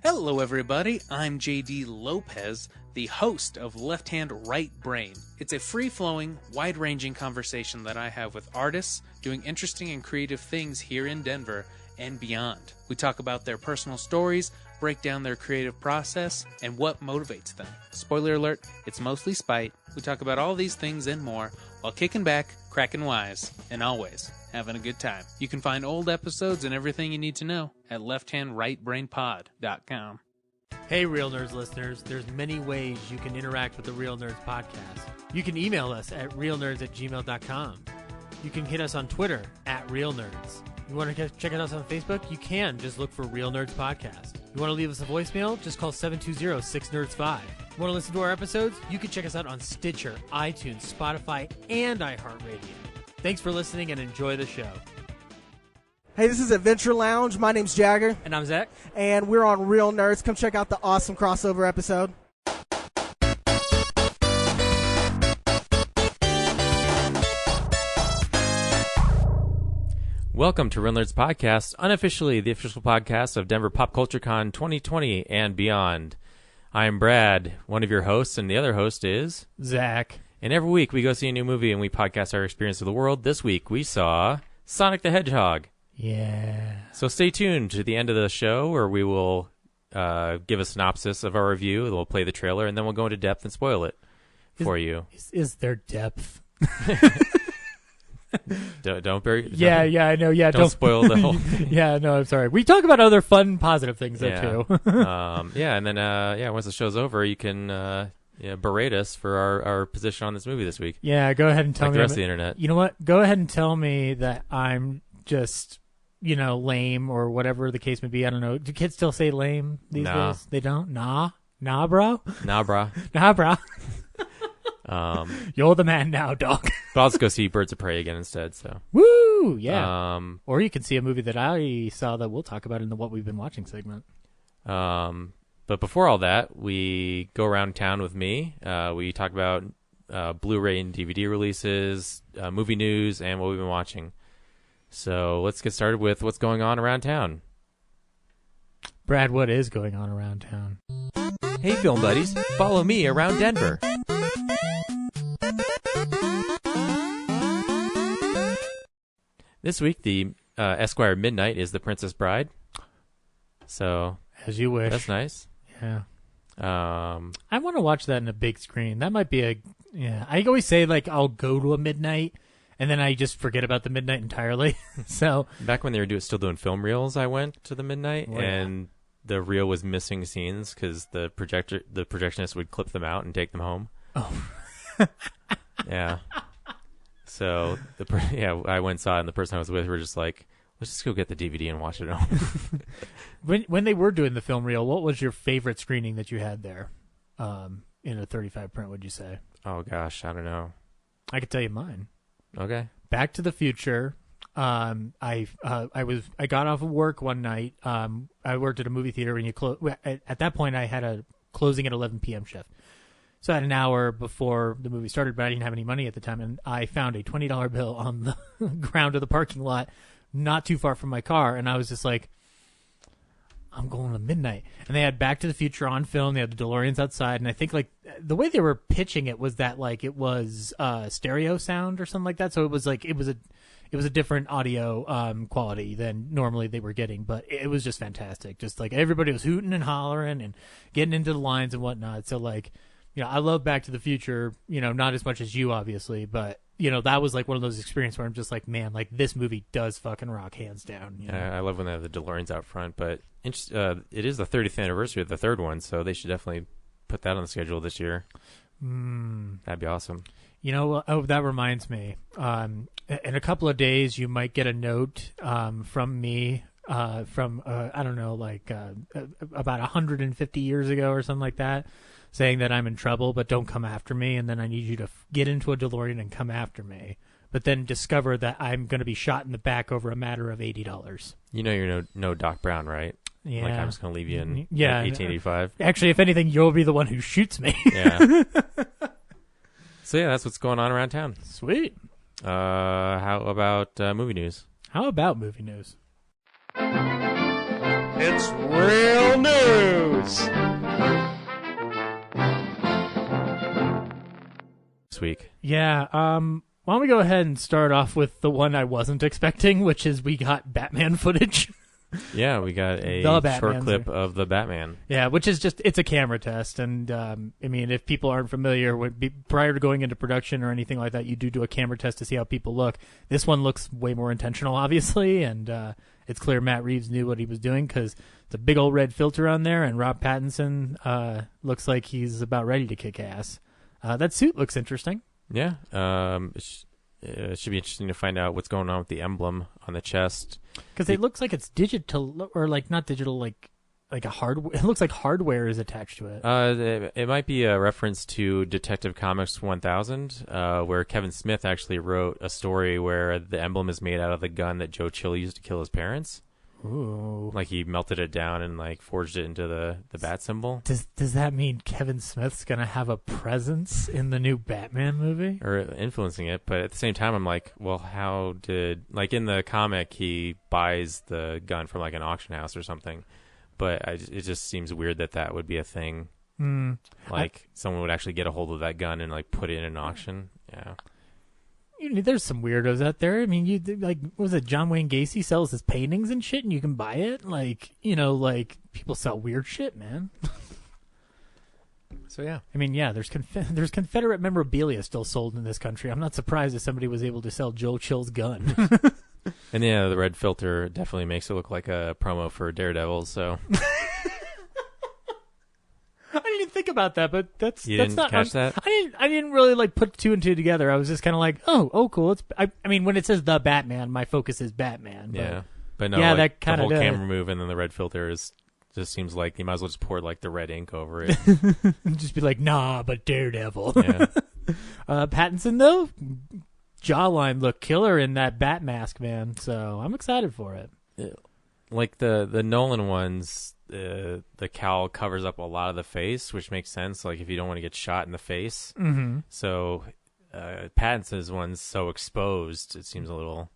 Hello everybody, I'm JD Lopez, the host of Left Hand Right Brain. It's a free-flowing, wide-ranging conversation that I have with artists doing interesting and creative things here in Denver and beyond. We talk about their personal stories, break down their creative process, and what motivates them. Spoiler alert, it's mostly spite. We talk about all these things and more while kicking back, cracking wise, and always having a good time. You can find old episodes and everything you need to know at lefthandrightbrainpod.com. Hey, Real Nerds listeners, there's many ways you can interact with the Real Nerds podcast. You can email us at realnerds@gmail.com. You can hit us on Twitter at Real Nerds. You want to check us on Facebook? You can. Just look for Real Nerds Podcast. You want to leave us a voicemail? Just call 720-6nerds5. You want to listen to our episodes? You can check us out on Stitcher, iTunes, Spotify, and iHeartRadio. Thanks for listening and enjoy the show. Hey, this is Adventure Lounge. My name's Jagger. And I'm Zach. And we're on Real Nerds. Come check out the awesome crossover episode. Welcome to Real Nerds Podcast, unofficially the official podcast of Denver Pop Culture Con 2020 and beyond. I am Brad, one of your hosts, and the other host is Zach. And every week we go see a new movie and we podcast our experience of the world. This week we saw Sonic the Hedgehog. Yeah. So stay tuned to the end of the show where we will give a synopsis of our review, and we'll play the trailer, and then we'll go into depth and spoil it for you. Is there depth? Don't bury. Yeah, I know. Yeah, don't spoil the whole. Yeah, no, I'm sorry. We talk about other fun, positive things though too. And then once the show's over, you can berate us for our position on this movie this week. Yeah, go ahead and tell me the rest of the internet. You know what? Go ahead and tell me that I'm just lame or whatever the case may be. I don't know. Do kids still say lame these days? They don't. Nah, bro. Nah, bro. Nah, bro. You're the man now, dog. But I'll just go see Birds of Prey again instead. So woo, yeah. Or you can see a movie that I saw that we'll talk about in the What We've Been Watching segment. But before all that, we go around town with me. We talk about Blu-ray and DVD releases, movie news, and what we've been watching. So let's get started with what's going on around town. Brad, what is going on around town? Hey, film buddies, follow me around Denver. This week, the Esquire Midnight is The Princess Bride. So, as you wish. That's nice. Yeah. I want to watch that in a big screen. That might be I always say, I'll go to a midnight, and then I just forget about the midnight entirely. So back when they were still doing film reels, I went to the midnight, and the reel was missing scenes because the projectionist would clip them out and take them home. Oh. Yeah. So I went and saw it, and the person I was with were just like, "Let's just go get the DVD and watch it at home." When they were doing the film reel, what was your favorite screening that you had there, in a 35 print? Would you say? Oh gosh, I don't know. I could tell you mine. Okay. Back to the Future. I got off of work one night. I worked at a movie theater, and at that point I had a closing at 11 p.m. shift. So I had an hour before the movie started, but I didn't have any money at the time, and I found a $20 bill on the ground of the parking lot not too far from my car, and I was just like, I'm going to midnight. And they had Back to the Future on film. They had the DeLoreans outside, and I think the way they were pitching it was that it was stereo sound or something like that. So it was it was a different audio quality than normally they were getting, but it was just fantastic. Just everybody was hooting and hollering and getting into the lines and whatnot. So I love Back to the Future, not as much as you, obviously, but, that was one of those experiences where I'm just man, this movie does fucking rock, hands down. I love when they have the DeLoreans out front, but it is the 30th anniversary of the third one, so they should definitely put that on the schedule this year. That'd be awesome. That reminds me. In a couple of days, you might get a note from me from, I don't know, about 150 years ago or something like that, saying that I'm in trouble, but don't come after me, and then I need you to get into a DeLorean and come after me, but then discover that I'm going to be shot in the back over a matter of $80. You're no Doc Brown, right? Yeah. I'm just going to leave you in 1885. Actually, if anything, you'll be the one who shoots me. Yeah. So, that's what's going on around town. Sweet. How about movie news? How about movie news? It's real news. next week. Yeah. Why don't we go ahead and start off with the one I wasn't expecting, which is we got Batman footage. Yeah, we got a short clip of the Batman. Yeah, which is it's a camera test. And, I mean, if people aren't familiar, prior to going into production or anything like that, you do a camera test to see how people look. This one looks way more intentional, obviously, and it's clear Matt Reeves knew what he was doing because it's a big old red filter on there, and Rob Pattinson looks like he's about ready to kick ass. That suit looks interesting. Yeah. It should be interesting to find out what's going on with the emblem on the chest. Because it looks like it's digital, or like not digital, like a hardware. It looks like hardware is attached to it. It might be a reference to Detective Comics 1000, where Kevin Smith actually wrote a story where the emblem is made out of the gun that Joe Chill used to kill his parents. Ooh. Like he melted it down and like forged it into the bat symbol. Does that mean Kevin Smith's gonna have a presence in the new Batman movie? Or influencing it, but at the same time I'm like, well, how did, like in the comic he buys the gun from like an auction house or something, but it just seems weird that would be a thing. Someone would actually get a hold of that gun and like put it in an auction. Yeah. There's some weirdos out there. I mean, what was it? John Wayne Gacy sells his paintings and shit, and you can buy it. Like, people sell weird shit, man. So yeah, I mean, yeah, there's Confederate memorabilia still sold in this country. I'm not surprised if somebody was able to sell Joe Chill's gun. And yeah, the red filter definitely makes it look like a promo for Daredevil. So. I didn't even think about that, but that's didn't not catch that. I didn't really like put two and two together. I was just kind of like, oh, cool. I mean, when it says the Batman, my focus is Batman. But no, yeah, like, that kind the of whole camera move and then the red filter just seems like you might as well just pour like the red ink over it. Just be like, nah, but Daredevil. Yeah. Pattinson though, jawline look killer in that bat mask, man. So I'm excited for it. Like the Nolan ones. The cowl covers up a lot of the face, which makes sense. Like if you don't want to get shot in the face. Mm-hmm. So Pattinson's one's so exposed, it seems a little.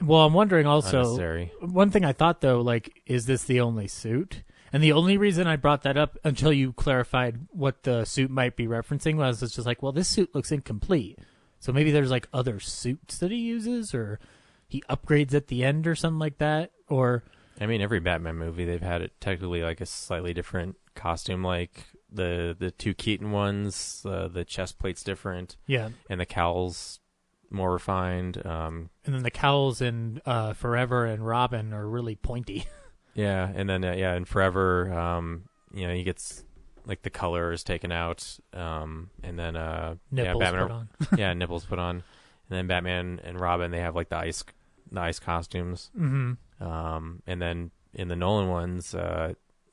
Well, I'm wondering also. Unnecessary. One thing I thought though, like, is this the only suit? And the only reason I brought that up until you clarified what the suit might be referencing was it's just like, well, this suit looks incomplete. So maybe there's like other suits that he uses, or he upgrades at the end, or something like that, or. I mean, every Batman movie, they've had it technically like a slightly different costume. Like the two Keaton ones, the chest plate's different. Yeah. And the cowl's more refined. And then the cowls in Forever and Robin are really pointy. Yeah. And then, in Forever, he gets, like, the color is taken out. And then, nipples Batman, put on. Yeah, nipples put on. And then Batman and Robin, they have, like, the ice costumes. Mm-hmm. And then in the Nolan ones,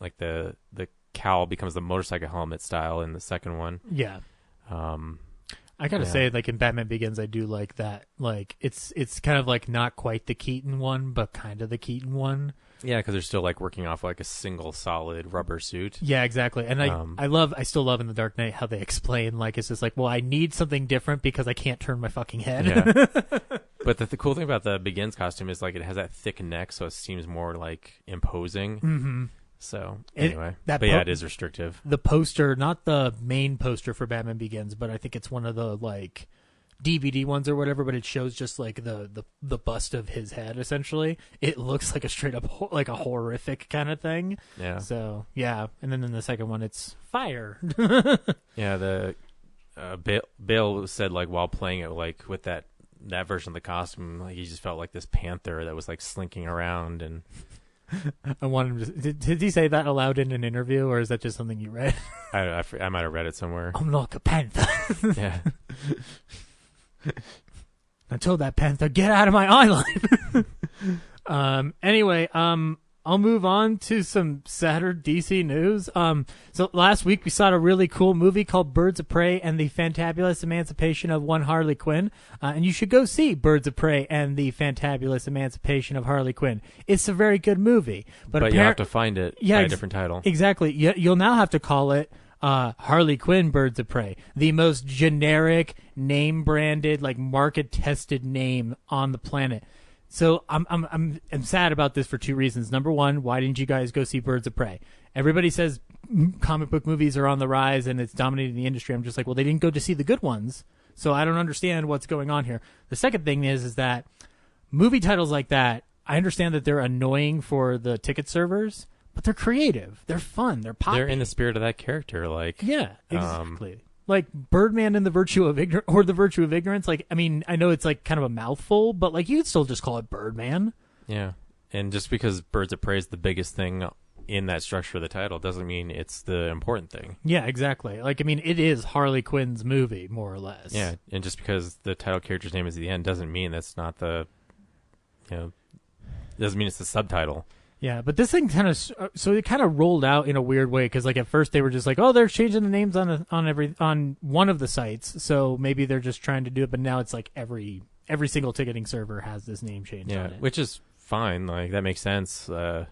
like the cowl becomes the motorcycle helmet style in the second one. Yeah. I gotta say, like in Batman Begins, I do like that. Like it's kind of like not quite the Keaton one, but kind of the Keaton one. Yeah, because they're still like working off like a single solid rubber suit. Yeah, exactly. And I still love in The Dark Knight how they explain like it's just like, well, I need something different because I can't turn my fucking head. Yeah. But the cool thing about the Begins costume is like it has that thick neck, so it seems more like imposing. Mm-hmm. So anyway, it is restrictive. The poster, not the main poster for Batman Begins, but I think it's one of the like DVD ones or whatever. But it shows just like the bust of his head. Essentially, it looks like a straight up like a horrific kind of thing. Yeah. So yeah, and then in the second one, it's fire. Yeah. The Bale said like while playing it like with that version of the costume, like he just felt like this panther that was like slinking around. And I want him to. Did he say that aloud in an interview, or is that just something you read? I might have read it somewhere. I'm like a panther. Yeah. I told that panther, get out of my island. Anyway, I'll move on to some sadder DC news. So last week we saw a really cool movie called Birds of Prey and the Fantabulous Emancipation of One Harley Quinn. And you should go see Birds of Prey and the Fantabulous Emancipation of Harley Quinn. It's a very good movie. But you have to find it by a different title. Exactly. You'll now have to call it Harley Quinn Birds of Prey, the most generic, name-branded, like market-tested name on the planet. So I'm sad about this for two reasons. Number one, why didn't you guys go see Birds of Prey? Everybody says comic book movies are on the rise and it's dominating the industry. I'm just like, well, they didn't go to see the good ones. So I don't understand what's going on here. The second thing is that movie titles like that, I understand that they're annoying for the ticket servers, but they're creative. They're fun. They're poppy. They're in the spirit of that character. Yeah, exactly. Like Birdman and the Virtue of Ignorance, or the Virtue of Ignorance. Like, I mean, I know it's like kind of a mouthful, but like you could still just call it Birdman. Yeah. And just because Birds of Prey is the biggest thing in that structure of the title doesn't mean it's the important thing. Yeah, exactly. Like, I mean, it is Harley Quinn's movie, more or less. Yeah. And just because the title character's name is at the end doesn't mean that's not doesn't mean it's the subtitle. Yeah, but this thing kind of so it kind of rolled out in a weird way because like at first they were just like, oh, they're changing the names on one of the sites, so maybe they're just trying to do it. But now it's like every single ticketing server has this name change on it, which is fine. Like that makes sense. It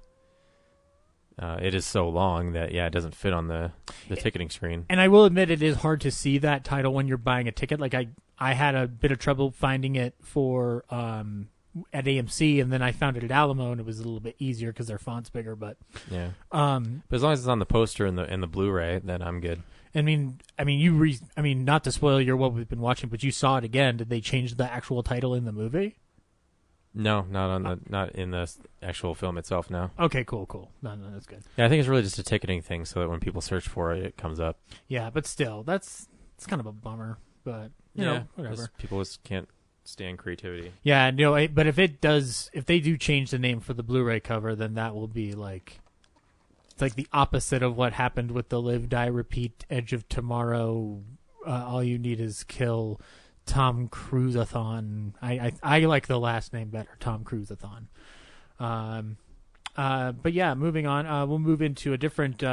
is so long that it doesn't fit on the ticketing screen. And I will admit it is hard to see that title when you're buying a ticket. Like I had a bit of trouble finding it for at AMC, and then I found it at Alamo, and it was a little bit easier because their font's bigger. But but as long as it's on the poster and the Blu-ray, then I'm good. I mean, not to spoil what we've been watching, but you saw it again. Did they change the actual title in the movie? No, not in the actual film itself. No. Okay, cool. No, that's good. Yeah, I think it's really just a ticketing thing, so that when people search for it, it comes up. Yeah, but still, it's kind of a bummer. But you know, whatever. People just can't stand creativity. Yeah, no, but if they do change the name for the Blu-ray cover, then that will be like, it's like the opposite of what happened with the Live, Die, Repeat, Edge of Tomorrow. All you need is kill Tom Cruise-a-thon. I like the last name better, Tom Cruise-a-thon. But yeah, moving on. We'll move into a different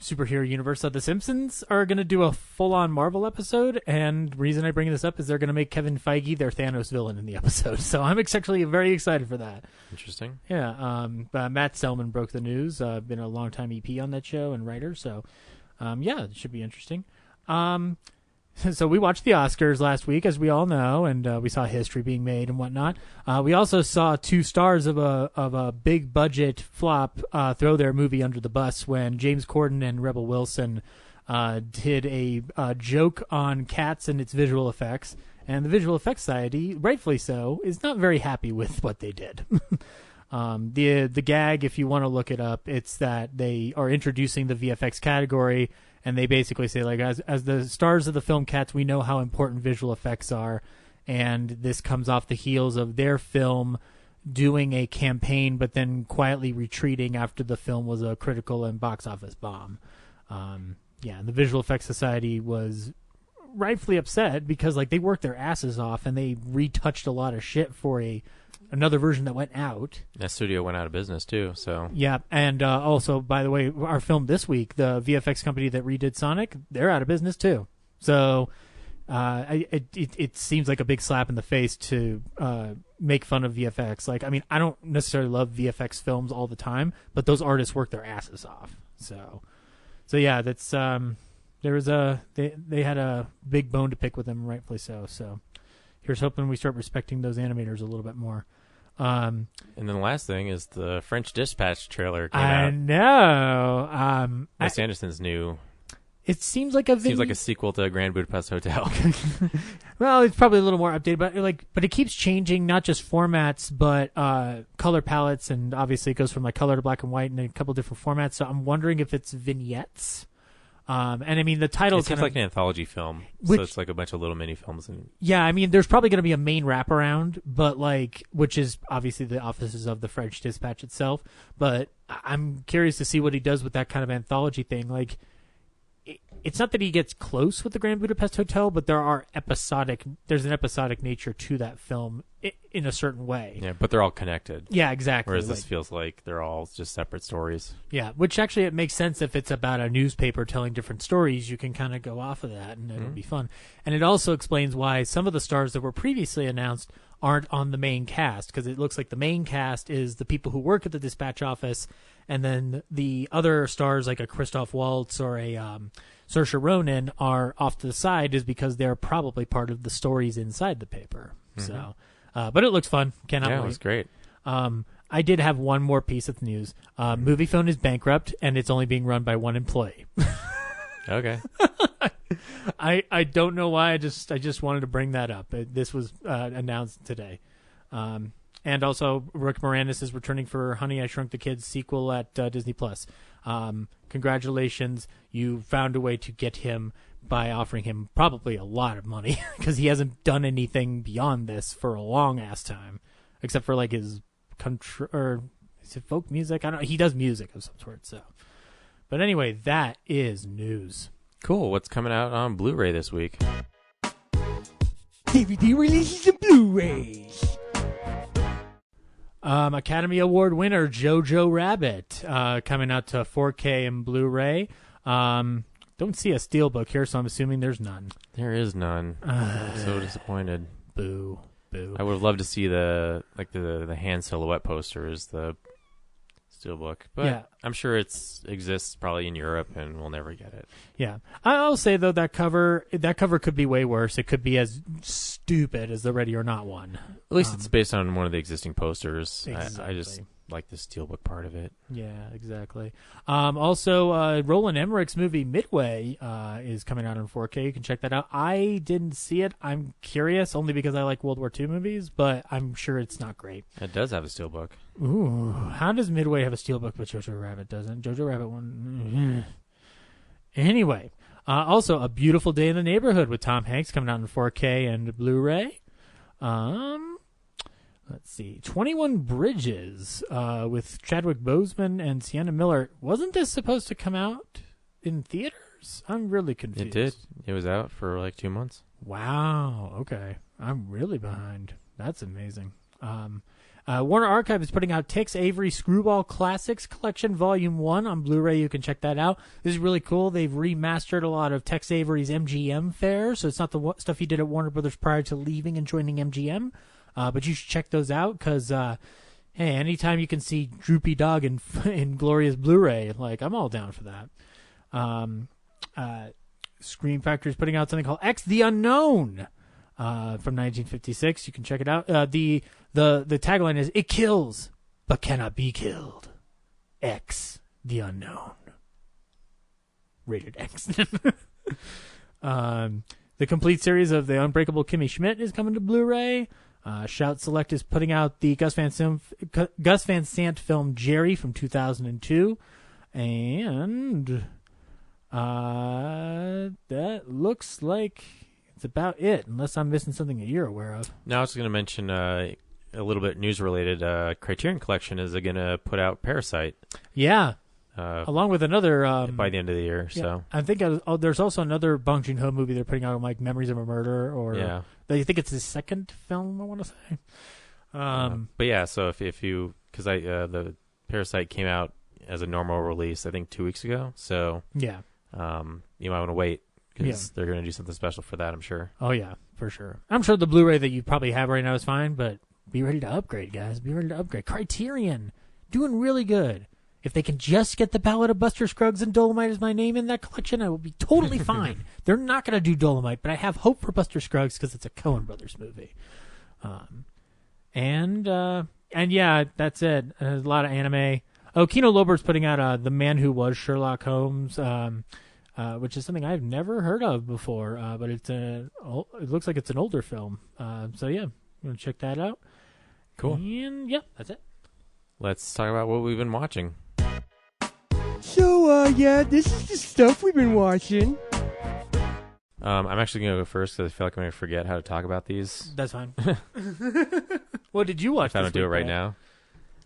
superhero universe. The Simpsons are going to do a full-on Marvel episode, and the reason I bring this up is they're going to make Kevin Feige their Thanos villain in the episode. So I'm actually very excited for that. Interesting. Yeah. Matt Selman broke the news. Been a long-time EP on that show and writer. So, it should be interesting. So we watched the Oscars last week, as we all know, and we saw history being made and whatnot. We also saw two stars of a big budget flop throw their movie under the bus when James Corden and Rebel Wilson did a joke on Cats and its visual effects, and the Visual Effects Society, rightfully so, is not very happy with what they did. The gag, if you want to look it up, it's that they are introducing the VFX category. And they basically say, like, as the stars of the film Cats, we know how important visual effects are. And this comes off the heels of their film doing a campaign, but then quietly retreating after the film was a critical and box office bomb. The Visual Effects Society was rightfully upset because, like, they worked their asses off and they retouched a lot of shit for another version that went out. That studio went out of business too, so. Yeah, and also, by the way, our film this week, the VFX company that redid Sonic, they're out of business too. So it seems like a big slap in the face to make fun of VFX. Like, I mean, I don't necessarily love VFX films all the time, but those artists work their asses off. So yeah, that's they had a big bone to pick with them, rightfully so. So here's hoping we start respecting those animators a little bit more. And then the last thing is the French Dispatch trailer came out. I know. Wes Anderson's new. It seems like a sequel to Grand Budapest Hotel. Well, it's probably a little more updated, but it keeps changing not just formats, but color palettes, and obviously it goes from like color to black and white and a couple different formats. So I'm wondering if it's vignettes. And I mean, the title seems like an anthology film, so it's like a bunch of little mini films. Yeah, I mean, there's probably going to be a main wraparound, but which is obviously the offices of the French Dispatch itself. But I'm curious to see what he does with that kind of anthology thing. Like, it's not that he gets close with the Grand Budapest Hotel, but there's an episodic nature to that film in a certain way. Yeah, but they're all connected. Yeah, exactly. Whereas this feels like they're all just separate stories. Yeah, which actually it makes sense if it's about a newspaper telling different stories. You can kind of go off of that, and it'll be fun. And it also explains why some of the stars that were previously announced aren't on the main cast, because it looks like the main cast is the people who work at the dispatch office, and then the other stars like a Christoph Waltz or a Saoirse Ronan are off to the side, is because they're probably part of the stories inside the paper. So, but it looks fun. Cannot wait. Yeah, it was great. I did have one more piece of news. Moviefone is bankrupt, and it's only being run by one employee. Okay. I don't know why. I just wanted to bring that up. This was announced today. And also, Rick Moranis is returning for Honey, I Shrunk the Kids sequel at Disney+. Congratulations. You found a way to get him by offering him probably a lot of money because he hasn't done anything beyond this for a long-ass time, except for like his country, or is it folk music? I don't know. He does music of some sort, so. But anyway, that is news. Cool. What's coming out on Blu-ray this week? DVD releases and Blu-rays. Academy Award winner Jojo Rabbit coming out to 4K and Blu-ray. Don't see a steelbook here, so I'm assuming there's none. There is none. I'm so disappointed. Boo. I would have loved to see the hand silhouette posters, the steelbook, but yeah. I'm sure it exists probably in Europe, and we'll never get it. Yeah, I'll say though that cover could be way worse. It could be as stupid as the Ready or Not one. At least it's based on one of the existing posters. Exactly. I just like the steelbook part of it. Yeah, exactly. Also, Roland Emmerich's movie Midway is coming out on 4K. You can check that out. I didn't see it. I'm curious, only because I like World War II movies, but I'm sure it's not great. It does have a steelbook. Ooh, how does Midway have a steelbook but Jojo Rabbit doesn't? Jojo Rabbit one. Anyway, also A Beautiful Day in the Neighborhood with Tom Hanks coming out in 4K and Blu-ray. Let's see, 21 Bridges with Chadwick Boseman and Sienna Miller. Wasn't this supposed to come out in theaters? I'm really confused. It did. It was out for like 2 months. Wow. Okay. I'm really behind. That's amazing. Warner Archive is putting out Tex Avery Screwball Classics Collection Volume 1 on Blu-ray. You can check that out. This is really cool. They've remastered a lot of Tex Avery's MGM fare, so it's not the stuff he did at Warner Brothers prior to leaving and joining MGM. But you should check those out because, hey, anytime you can see Droopy Dog in glorious Blu-ray, like, I'm all down for that. Scream Factory is putting out something called X the Unknown from 1956. You can check it out. The tagline is, "It kills, but cannot be killed. X the Unknown." Rated X. The complete series of The Unbreakable Kimmy Schmidt is coming to Blu-ray. Shout Select is putting out the Gus Van Sant film Jerry from 2002. And that looks like it's about it, unless I'm missing something that you're aware of. Now I was going to mention a little bit news-related. Criterion Collection is going to put out Parasite. Yeah. Along with another... by the end of the year, yeah, so... I think there's also another Bong Joon-ho movie they're putting out, like Memories of a Murder, or... Yeah. I think it's his second film, I want to say. But yeah, so if you... Because the Parasite came out as a normal release, I think 2 weeks ago, so... Yeah. You might want to wait, because they're going to do something special for that, I'm sure. Oh, yeah, for sure. I'm sure the Blu-ray that you probably have right now is fine, but be ready to upgrade, guys. Be ready to upgrade. Criterion, doing really good. If they can just get the Ballad of Buster Scruggs and Dolomite as my name in that collection, I will be totally fine. They're not going to do Dolomite, but I have hope for Buster Scruggs because it's a Coen Brothers movie. And yeah, that's it. There's a lot of anime. Oh, Kino Lorber's putting out The Man Who Was Sherlock Holmes, which is something I've never heard of before, but it looks like it's an older film. So yeah, I'm going to check that out. Cool. And yeah, that's it. Let's talk about what we've been watching. So, yeah, this is the stuff we've been watching. I'm actually going to go first because I feel like I'm going to forget how to talk about these. That's fine. What did you watch if I don't do it right now.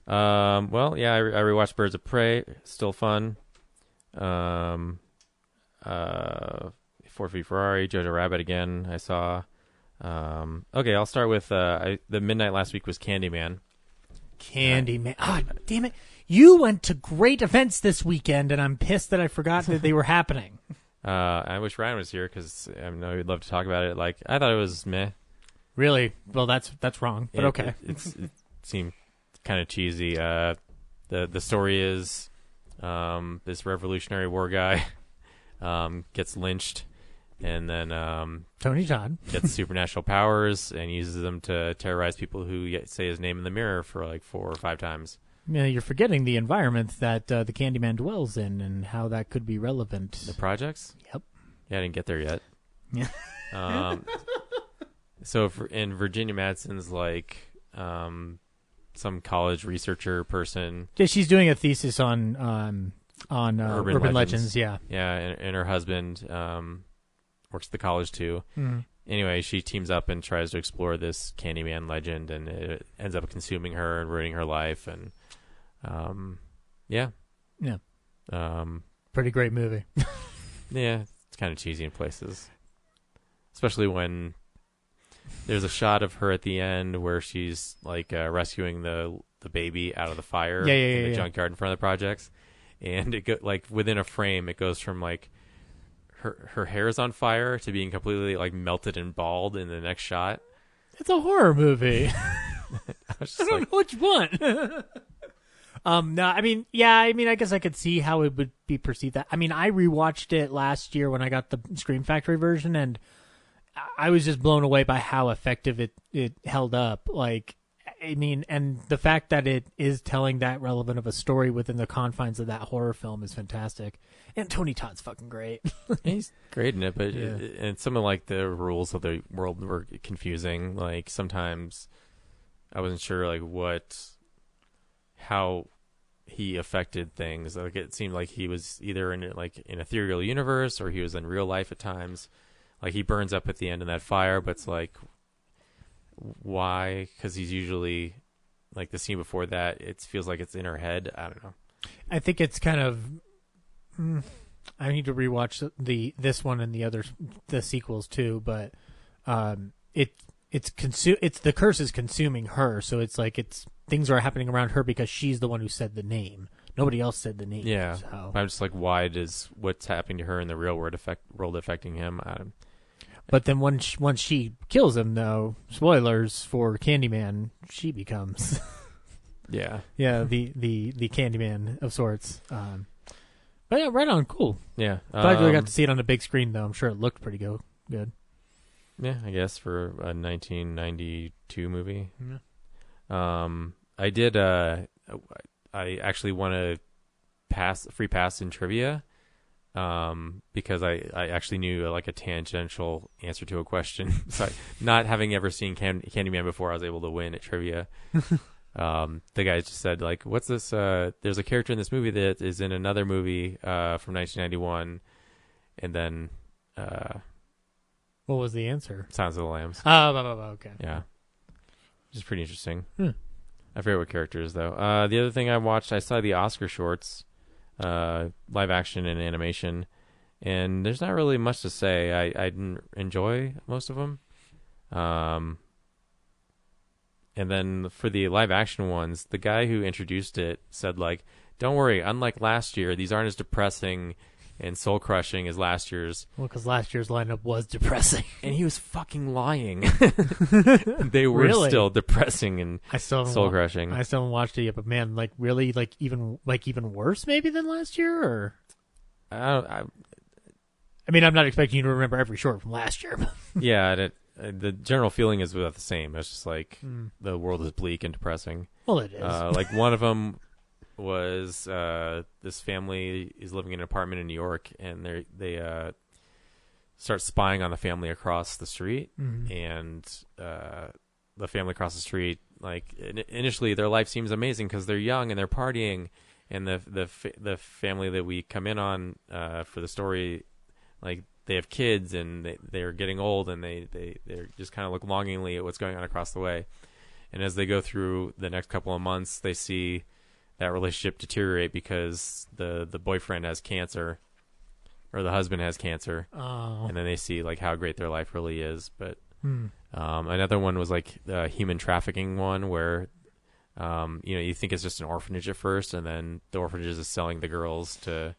Well, yeah, I rewatched Birds of Prey. Still fun. Ford v Ferrari, Jojo Rabbit again, I saw. Okay, I'll start with the midnight last week was Candyman. Candyman. Ah, damn it. You went to great events this weekend, and I'm pissed that I forgot that they were happening. I wish Ryan was here because I know he'd love to talk about it. Like, I thought it was meh. Really? Well, that's wrong, but okay. It seemed kind of cheesy. The story is this Revolutionary War guy gets lynched, and then Tony Todd gets supernatural powers and uses them to terrorize people who say his name in the mirror for like 4 or 5 times. Yeah, you're forgetting the environment that the Candyman dwells in and how that could be relevant. The projects? Yep. Yeah, I didn't get there yet. Yeah. So in Virginia Madsen's like some college researcher person. Yeah, she's doing a thesis on urban legends. Yeah. Yeah, and her husband works at the college too. Mm-hmm. Anyway, she teams up and tries to explore this Candyman legend, and it ends up consuming her and ruining her life. And yeah. Pretty great movie. Yeah, it's kind of cheesy in places, especially when there's a shot of her at the end where she's like rescuing the baby out of the fire in the junkyard in front of the projects, and it like within a frame, it goes from like her hair's on fire to being completely like melted and bald in the next shot. It's a horror movie. I don't know what you want. No, I mean, I guess I could see how it would be perceived. That I mean, I rewatched it last year when I got the Scream Factory version, and I was just blown away by how effective it held up. Like, I mean, and the fact that it is telling that relevant of a story within the confines of that horror film is fantastic. And Tony Todd's fucking great. He's great in it, but and some of like the rules of the world were confusing. Like sometimes I wasn't sure like how he affected things. Like it seemed like he was either in like an ethereal universe or he was in real life at times. Like he burns up at the end in that fire, but it's like, why? Because he's usually like the scene before that. It feels like it's in her head. I don't know. I think it's kind of. I need to rewatch this one and the sequels too, but it's the curse is consuming her, so it's like things are happening around her because she's the one who said the name. Nobody else said the name. Yeah, so. I'm just like, why does what's happening to her in the real world affecting him? But then once she kills him, though, spoilers for Candyman, she becomes the Candyman of sorts. But yeah, right on, cool. Yeah, Glad we got to see it on the big screen, though. I'm sure it looked pretty good. Yeah, I guess for a 1992 movie. Yeah. I did. I actually won a free pass in trivia. Because I actually knew like a tangential answer to a question. So not having ever seen Candyman before, I was able to win at trivia. The guy just said like, what's this? There's a character in this movie that is in another movie from 1991. And then what was the answer? Sounds of the Lambs. Okay. Yeah. Which is pretty interesting. I forget what character it is though. The other thing I watched, I saw the Oscar shorts. Live action and animation, and there's not really much to say. I didn't enjoy most of them. And then for the live action ones, the guy who introduced it said like, don't worry, unlike last year, these aren't as depressing and soul crushing as last year's. Well, because last year's lineup was depressing. And he was fucking lying. They were really? still depressing and soul crushing. I still haven't watched it yet, but man, like really, like even worse maybe than last year, or I mean, I'm not expecting you to remember every short from last year. Yeah, the general feeling is about the same. It's just like the world is bleak and depressing. Well, it is. Like one of them was this family is living in an apartment in New York, and they start spying on the family across the street, and the family across the street, like initially their life seems amazing because they're young and they're partying, and the family that we come in on for the story, like they have kids and they're getting old, and they're just kind of look longingly at what's going on across the way. And as they go through the next couple of months, they see that relationship deteriorate because the boyfriend has cancer, or the husband has cancer. Oh. And then they see like how great their life really is. But another one was like the human trafficking one, where you think it's just an orphanage at first, and then the orphanage is selling the girls to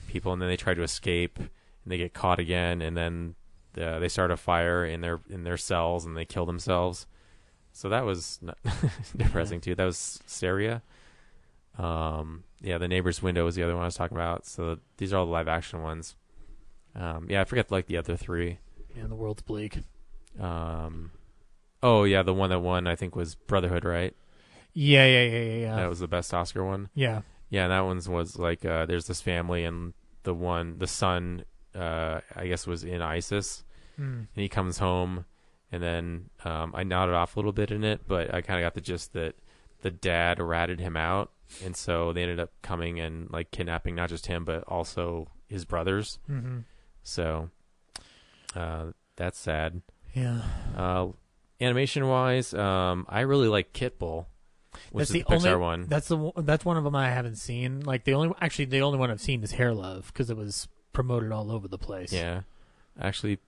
people, and then they try to escape and they get caught again, and then they start a fire in their cells and they kill themselves. So that was depressing too. That was Syria. The Neighbor's Window was the other one I was talking about. So these are all the live action ones. I forget like the other three. Yeah, the world's bleak. The one that won I think was Brotherhood, right? Yeah. That was the best Oscar one. Yeah. Yeah, and that one was like there's this family, and the son I guess was in ISIS, and he comes home, and then I nodded off a little bit in it, but I kind of got the gist that the dad ratted him out, and so they ended up coming and like kidnapping not just him but also his brothers. Mm-hmm. So that's sad. Yeah. Animation wise, I really like Kit Bull, which That's is the the Pixar only one. That's one of them I haven't seen. Like the only one I've seen is Hair Love because it was promoted all over the place. Yeah, I actually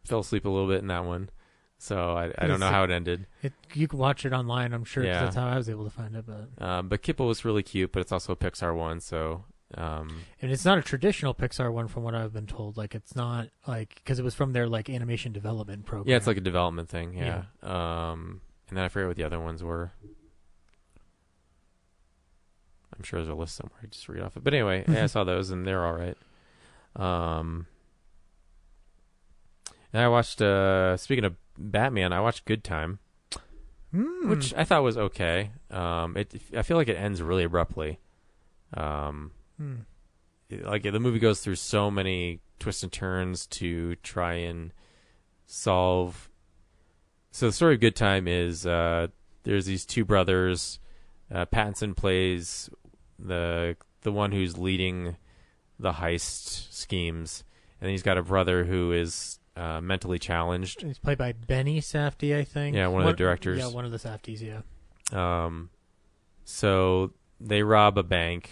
fell asleep a little bit in that one, so I don't know how it ended. You can watch it online, I'm sure. 'Cause Yeah. that's how I was able to find it. But Kit Bull was really cute, but it's also a Pixar one, so. And it's not a traditional Pixar one, from what I've been told. Like it's not like because it was from their like animation development program. Yeah, it's like a development thing. Yeah. And then I forget what the other ones were. I'm sure there's a list somewhere. I just read off it. But anyway, yeah, I saw those and they're all right. And I watched. Speaking of Batman, I watched Good Time, which I thought was okay. I feel like it ends really abruptly. Like the movie goes through so many twists and turns to try and solve. So the story of Good Time is there's these two brothers. Pattinson plays the one who's leading the heist schemes, and then he's got a brother who is mentally challenged. He's played by Benny Safdie, I think. Yeah, one of the directors. Yeah, one of the Safdies. Yeah. So they rob a bank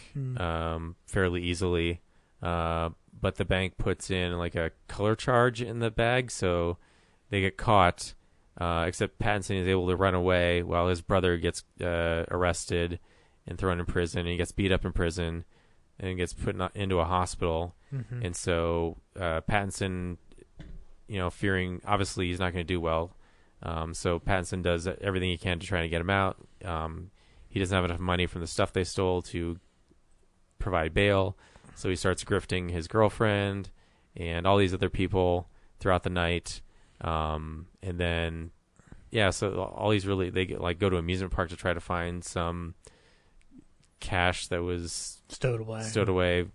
fairly easily, but the bank puts in like a color charge in the bag, so they get caught. Except Pattinson is able to run away while his brother gets arrested and thrown in prison. And he gets beat up in prison and gets put into a hospital. Mm-hmm. And so Pattinson, fearing obviously he's not going to do well. So Pattinson does everything he can to try to get him out. He doesn't have enough money from the stuff they stole to provide bail, so he starts grifting his girlfriend and all these other people throughout the night. And then, so all these they get, like, go to an amusement park to try to find some cash that was stowed away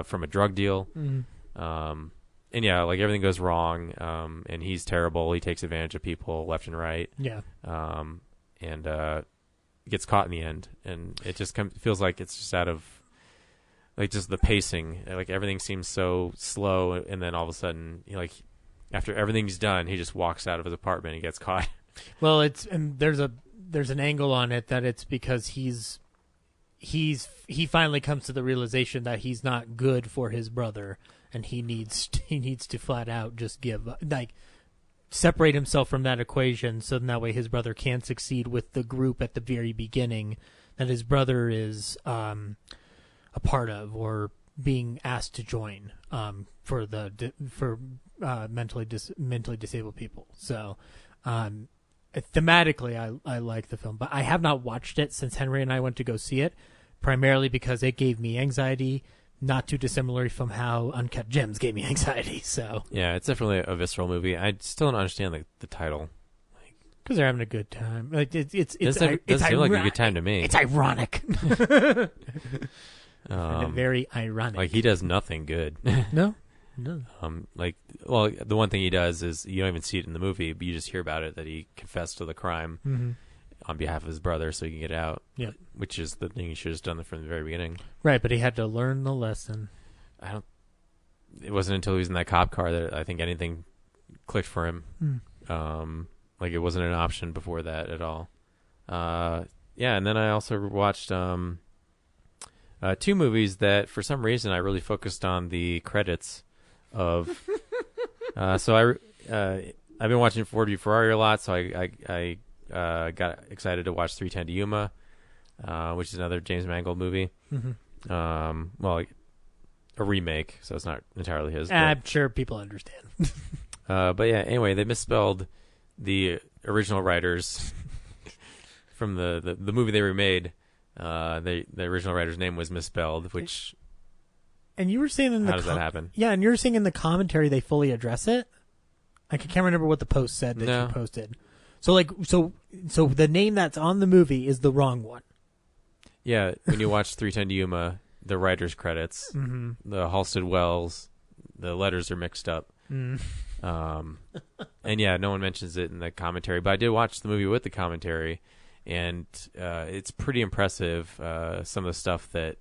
from a drug deal. Mm-hmm. And like everything goes wrong. And he's terrible. He takes advantage of people left and right. Yeah. And gets caught in the end, and it just feels like it's just out of like just the pacing. Like everything seems so slow, and then all of a sudden, after everything's done, he just walks out of his apartment and gets caught. Well, there's an angle on it that it's because he finally comes to the realization that he's not good for his brother, and he needs to flat out just separate himself from that equation, so that way his brother can succeed with the group at the very beginning that his brother is a part of or being asked to join for mentally disabled people. So thematically, I like the film, but I have not watched it since Henry and I went to go see it, primarily because it gave me anxiety. Not too dissimilar from how Uncut Gems gave me anxiety. So yeah, it's definitely a visceral movie. I still don't understand the title. Because they're having a good time. Like it's doesn't seem like a good time to me. It's ironic. Very ironic. Like he does nothing good. No. The one thing he does is you don't even see it in the movie, but you just hear about it that he confessed to the crime on behalf of his brother so he can get out. Yeah, which is the thing he should have done from the very beginning. Right, but he had to learn the lesson. It wasn't until he was in that cop car that I think anything clicked for him. Like it wasn't an option before that at all. And then I also watched two movies that for some reason I really focused on the credits of. So I've been watching Ford v Ferrari a lot, so I got excited to watch 3:10 to Yuma, which is another James Mangold movie. A remake, so it's not entirely his. I'm sure people understand. But yeah, anyway, they misspelled the original writers from the movie they remade. The original writer's name was misspelled, which. And you were saying in how does that happen? Yeah, and you were saying in the commentary they fully address it. I can't remember what the post said that you posted. So so the name that's on the movie is the wrong one. Yeah, when you watch 3:10 to Yuma, the writer's credits, the Halstead Wells the letters are mixed up. Mm. And yeah, no one mentions it in the commentary, but I did watch the movie with the commentary, and it's pretty impressive, some of the stuff the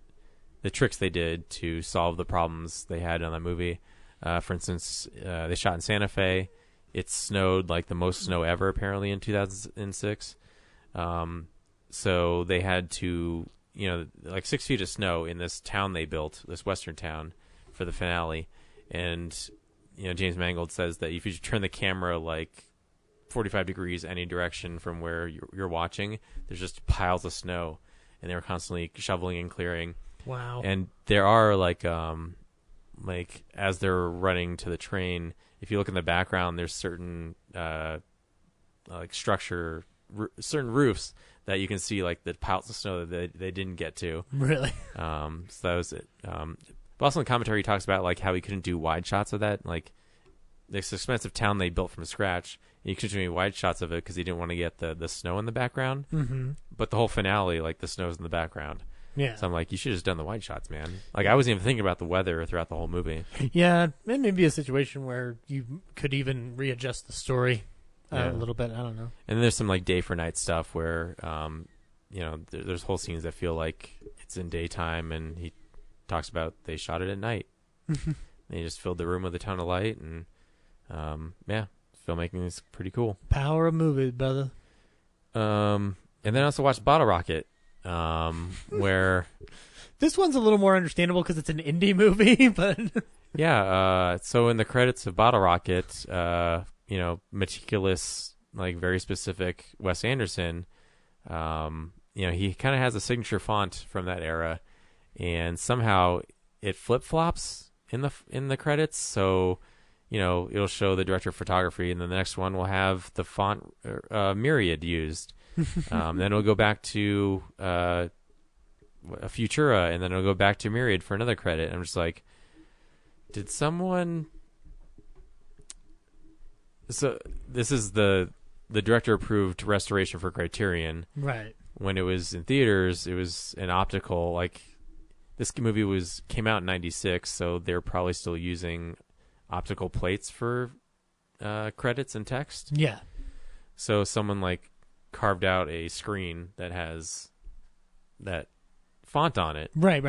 tricks they did to solve the problems they had on that movie. For instance, they shot in Santa Fe. It snowed like the most snow ever, apparently, in 2006. So they had to, like 6 feet of snow in this town they built, this western town, for the finale. And, James Mangold says that if you turn the camera like 45 degrees any direction from where you're watching, there's just piles of snow. And they were constantly shoveling and clearing. Wow. And there are like as they're running to the train, if you look in the background, there's certain certain roofs that you can see like the piles of snow that they didn't get to. Really? So that was it. But also in the commentary, he talks about like how he couldn't do wide shots of that. Like this expensive town they built from scratch, and he couldn't do any wide shots of it because he didn't want to get the snow in the background. Mm-hmm. But the whole finale, like the snow's in the background. Yeah. So I'm like, you should have just done the wide shots, man. Like I wasn't even thinking about the weather throughout the whole movie. Yeah, it may be a situation where you could even readjust the story a little bit. I don't know. And then there's some like day for night stuff where, there's whole scenes that feel like it's in daytime, and he talks about they shot it at night. They just filled the room with a ton of light, and filmmaking is pretty cool. Power of movies, brother. And then I also watched Bottle Rocket, where this one's a little more understandable because it's an indie movie, but so in the credits of Bottle Rocket, meticulous, like very specific Wes Anderson, he kind of has a signature font from that era, and somehow it flip-flops in the credits. So, it'll show the director of photography, and then the next one will have the font Myriad used. Then it'll go back to Futura, and then it'll go back to Myriad for another credit. And I'm just like, did someone... So this is the director-approved restoration for Criterion. Right. When it was in theaters, it was an optical, like... This movie came out in 96, so they're probably still using optical plates for credits and text. Yeah. So someone like carved out a screen that has that font on it. Right.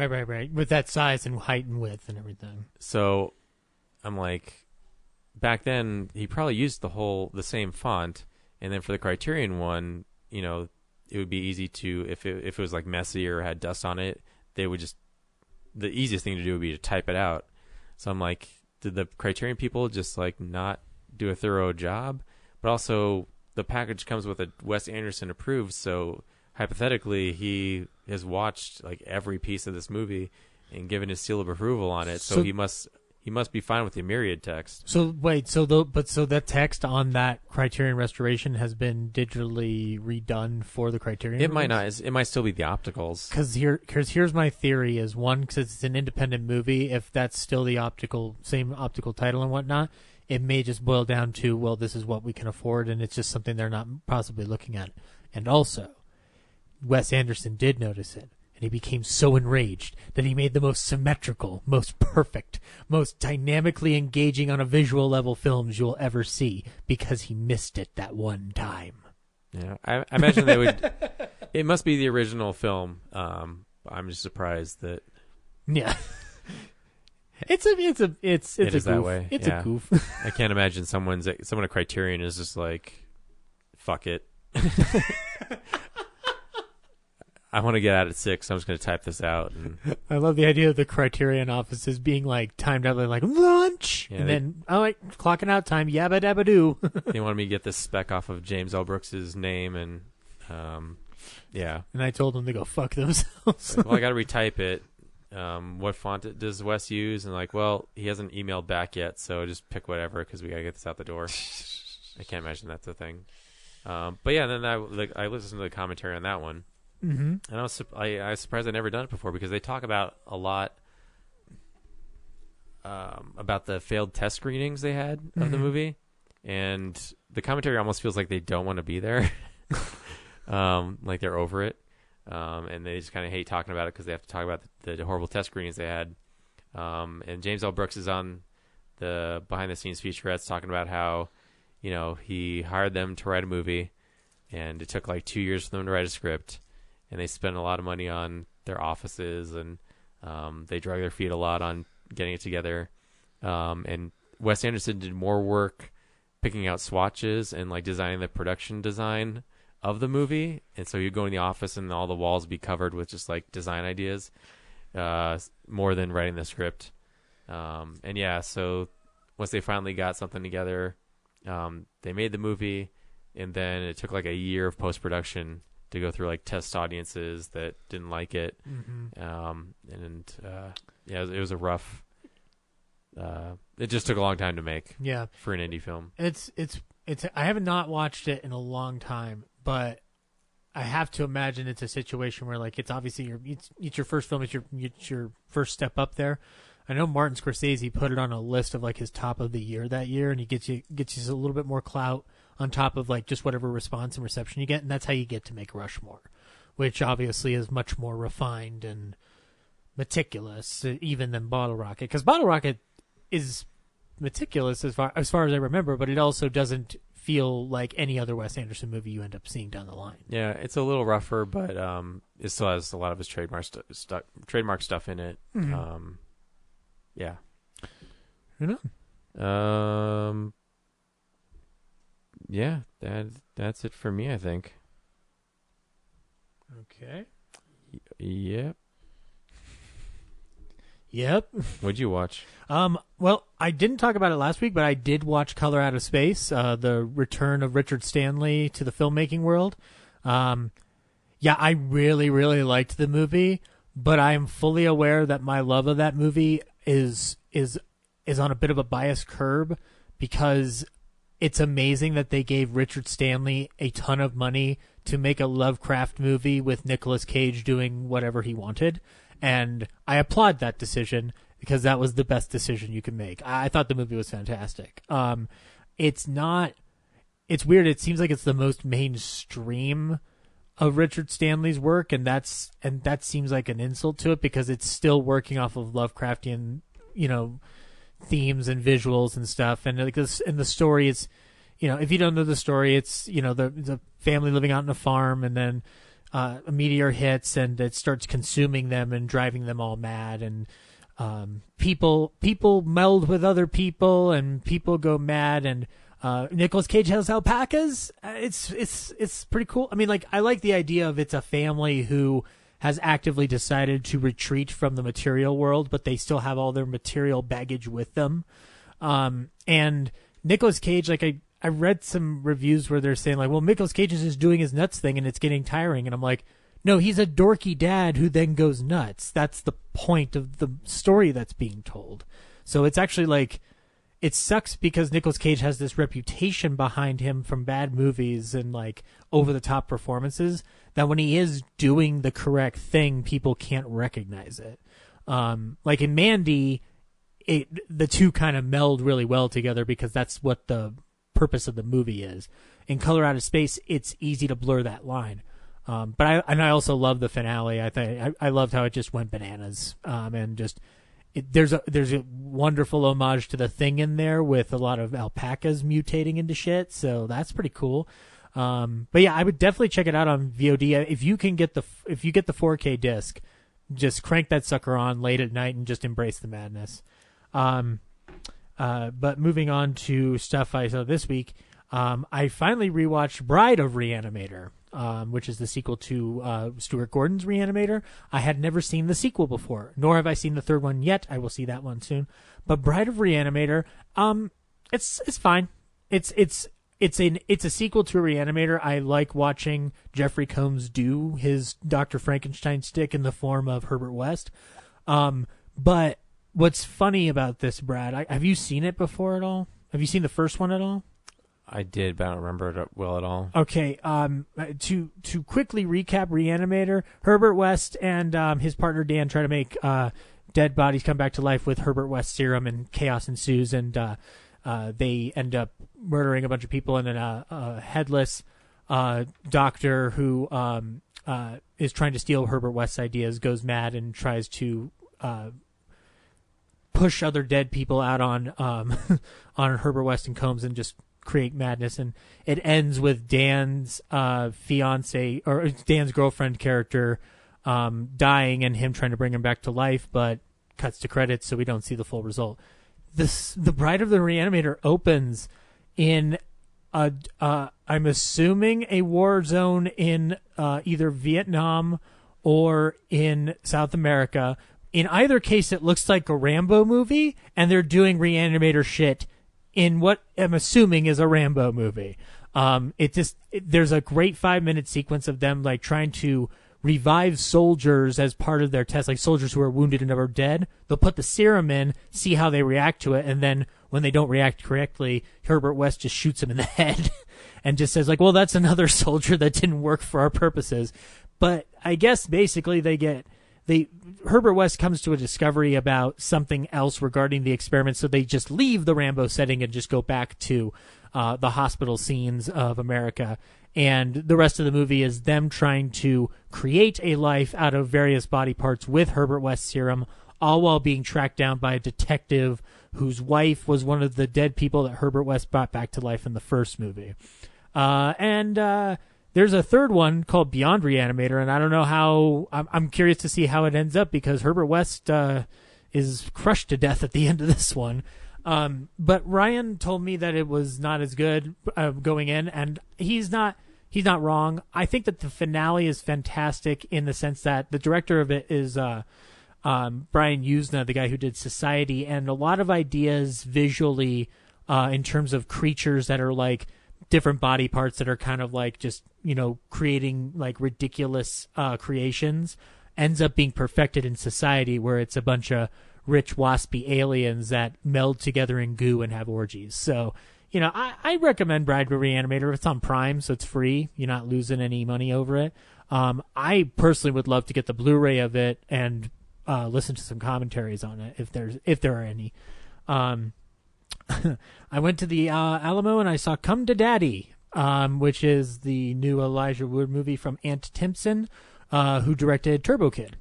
With that size and height and width and everything. So I'm like, back then he probably used the same font, and then for the Criterion one, it would be easy to, if it was like messy or had dust on it, they would just, the easiest thing to do would be to type it out. So I'm like, did the Criterion people just like not do a thorough job? But also the package comes with a Wes Anderson approved, so hypothetically he has watched like every piece of this movie and given his seal of approval on it. So he must be fine with the Myriad text. So wait, so that text on that Criterion restoration has been digitally redone for the Criterion? It might not. It might still be the opticals. Because here's my theory: is one, because it's an independent movie. If that's still the same optical title and whatnot, it may just boil down to, well, this is what we can afford, and it's just something they're not possibly looking at. And also, Wes Anderson did notice it. And he became so enraged that he made the most symmetrical, most perfect, most dynamically engaging on a visual level films you'll ever see, because he missed it that one time. Yeah, I imagine they would. It must be the original film. I'm just surprised that. Yeah, it's a it is goof. that way. It's yeah. a goof. I can't imagine someone at Criterion is just like, fuck it. I want to get out at 6, so I'm just going to type this out. And I love the idea of the Criterion offices being like timed out, like lunch, yeah, and then clocking out time, yabba dabba doo. They wanted me to get this spec off of James L. Brooks's name, and yeah. And I told them to go fuck themselves. Like, well, I got to retype it. What font does Wes use? And like, well, he hasn't emailed back yet, so just pick whatever because we got to get this out the door. I can't imagine that's a thing. But yeah, then I listened to the commentary on that one. Mm-hmm. And I was surprised I'd never done it before, because they talk about a lot about the failed test screenings they had of the movie, and the commentary almost feels like they don't want to be there, like they're over it, and they just kind of hate talking about it because they have to talk about the horrible test screenings they had. And James L. Brooks is on the behind the scenes featurettes talking about how, he hired them to write a movie, and it took like 2 years for them to write a script, and they spent a lot of money on their offices, and they drug their feet a lot on getting it together. And Wes Anderson did more work picking out swatches and like designing the production design of the movie, and so you'd go in the office and all the walls be covered with just like design ideas, more than writing the script. And yeah, so once they finally got something together, they made the movie, and then it took like a year of post-production to go through like test audiences that didn't like it. Yeah, it was a rough, it just took a long time to make. Yeah. For an indie film. It's I have not watched it in a long time, but I have to imagine it's a situation where like it's obviously it's your first film, it's your first step up there. I know Martin Scorsese put it on a list of like his top of the year that year, and he gets you a little bit more clout on top of like just whatever response and reception you get, and that's how you get to make Rushmore, which obviously is much more refined and meticulous even than Bottle Rocket, because Bottle Rocket is meticulous as far as I remember, but it also doesn't feel like any other Wes Anderson movie you end up seeing down the line. Yeah, it's a little rougher, but it still has a lot of his trademark stuff in it. Mm-hmm. Yeah. Yeah, that's it for me, I think. Okay. Yep. What'd you watch? Well, I didn't talk about it last week, but I did watch Color Out of Space, the return of Richard Stanley to the filmmaking world. Yeah, I really, really liked the movie, but I am fully aware that my love of that movie is on a bit of a biased curb, because it's amazing that they gave Richard Stanley a ton of money to make a Lovecraft movie with Nicolas Cage doing whatever he wanted. And I applaud that decision, because that was the best decision you could make. I thought the movie was fantastic. It's weird. It seems like it's the most mainstream of Richard Stanley's work, and that seems like an insult to it, because it's still working off of Lovecraftian, themes and visuals and stuff. And like this, and the story is, if you don't know the story, it's the family living out on a farm, and then a meteor hits and it starts consuming them and driving them all mad, and people meld with other people, and people go mad, and Nicolas Cage has alpacas. It's pretty cool. I mean, like, I like the idea of it's a family who has actively decided to retreat from the material world, but they still have all their material baggage with them. And Nicolas Cage, like, I read some reviews where they're saying, like, well, Nicolas Cage is just doing his nuts thing and it's getting tiring. And I'm like, no, he's a dorky dad who then goes nuts. That's the point of the story that's being told. So it's actually like, it sucks because Nicolas Cage has this reputation behind him from bad movies and like over the top performances that when he is doing the correct thing, people can't recognize it. Like in Mandy, the two kind of meld really well together because that's what the purpose of the movie is. In Color Out of Space, it's easy to blur that line. But I also love the finale. I loved how it just went bananas. And just there's a wonderful homage to The Thing in there with a lot of alpacas mutating into shit. So that's pretty cool. But yeah, I would definitely check it out on VOD if you get the 4K disc. Just crank that sucker on late at night and just embrace the madness. But moving on to stuff I saw this week, I finally rewatched Bride of Reanimator, which is the sequel to Stuart Gordon's Reanimator. I had never seen the sequel before, nor have I seen the third one yet. I will see that one soon. But Bride of Reanimator, it's fine. It's a sequel to Reanimator. I like watching Jeffrey Combs do his Dr. Frankenstein stick in the form of Herbert West. But what's funny about this, Brad, have you seen it before at all? Have you seen the first one at all? I did, but I don't remember it well at all. Okay, to quickly recap Reanimator, Herbert West and his partner Dan try to make dead bodies come back to life with Herbert West serum, and chaos ensues, and they end up murdering a bunch of people, and then a headless doctor who is trying to steal Herbert West's ideas goes mad and tries to push other dead people out on on Herbert West and Combs and just create madness. And it ends with Dan's fiance or Dan's girlfriend character dying and him trying to bring him back to life, but cuts to credits, so we don't see the full result. The Bride of the Reanimator opens in I'm assuming a war zone in either Vietnam or in South America. In either case, it looks like a Rambo movie, and they're doing Reanimator shit in what I'm assuming is a Rambo movie. There's a great 5-minute sequence of them like trying to revive soldiers as part of their test, like soldiers who are wounded and never dead. They'll put the serum in, see how they react to it, and then when they don't react correctly, Herbert West just shoots him in the head and just says, like, well, that's another soldier that didn't work for our purposes. But I guess basically Herbert West comes to a discovery about something else regarding the experiment, so they just leave the Rambo setting and just go back to the hospital scenes of America. And the rest of the movie is them trying to create a life out of various body parts with Herbert West serum, all while being tracked down by a detective whose wife was one of the dead people that Herbert West brought back to life in the first movie. There's a third one called Beyond Reanimator, and I don't know how. I'm curious to see how it ends up because Herbert West is crushed to death at the end of this one. But Ryan told me that it was not as good going in, and he's not wrong. I think that the finale is fantastic in the sense that the director of it is Brian Usna, the guy who did Society, and a lot of ideas visually in terms of creatures that are like different body parts that are kind of like just, creating like ridiculous creations ends up being perfected in Society, where it's a bunch of rich waspy aliens that meld together in goo and have orgies. So, I recommend Bride of a Reanimator. It's on Prime, so it's free. You're not losing any money over it. I personally would love to get the Blu-ray of it and listen to some commentaries on it if there are any. I went to the Alamo and I saw Come to Daddy, which is the new Elijah Wood movie from Ant Timpson, who directed Turbo Kid.